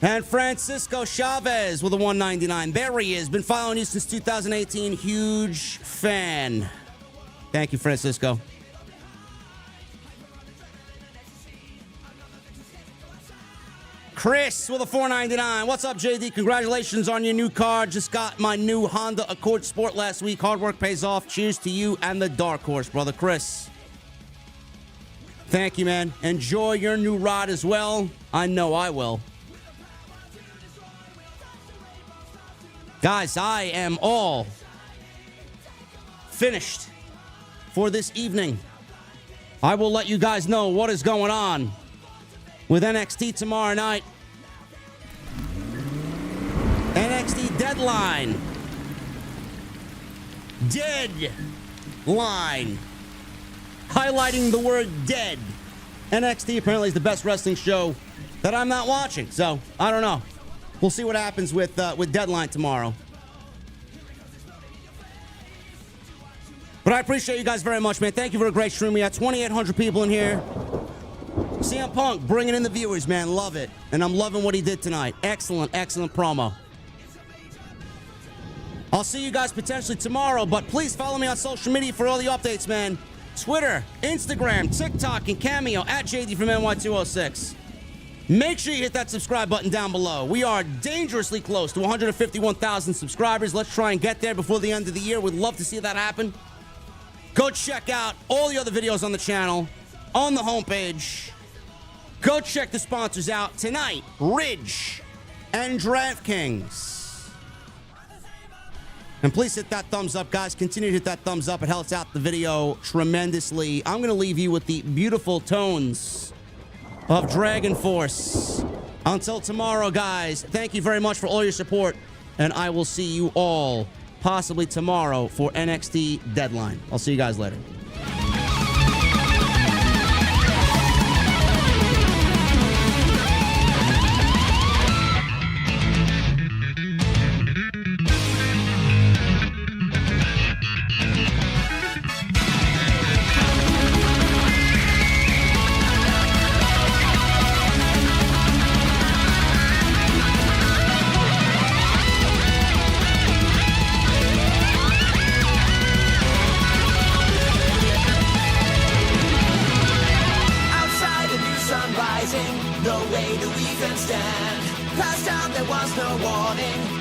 And Francisco Chavez with a $1.99. There he is. Been following you since 2018. Huge fan. Thank you, Francisco. Chris with a $4.99. What's up, JD? Congratulations on your new car. Just got my new Honda Accord Sport last week. Hard work pays off. Cheers to you and the Dark Horse, brother Chris. Thank you, man. Enjoy your new ride as well. I know I will. Guys, I am all finished for this evening. I will let you guys know what is going on with NXT tomorrow night. NXT Deadline. Deadline. Highlighting the word dead. NXT apparently is the best wrestling show that I'm not watching. So, I don't know. We'll see what happens with Deadline tomorrow. But I appreciate you guys very much, man. Thank you for a great stream. We had 2,800 people in here. CM Punk bringing in the viewers, man. Love it. And I'm loving what he did tonight. Excellent, excellent promo. I'll see you guys potentially tomorrow, but please follow me on social media for all the updates, man. Twitter, Instagram, TikTok, and Cameo at JD from NY206. Make sure you hit that subscribe button down below. We are dangerously close to 151,000 subscribers. Let's try and get there before the end of the year. We'd love to see that happen. Go check out all the other videos on the channel, on the homepage. Go check the sponsors out tonight. Ridge and DraftKings. And please hit that thumbs up, guys. Continue to hit that thumbs up. It helps out the video tremendously. I'm going to leave you with the beautiful tones of Dragon Force. Until tomorrow, guys, thank you very much for all your support. And I will see you all possibly tomorrow for NXT Deadline. I'll see you guys later.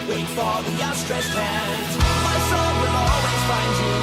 Wait for the outstretched hand. My soul will always find you.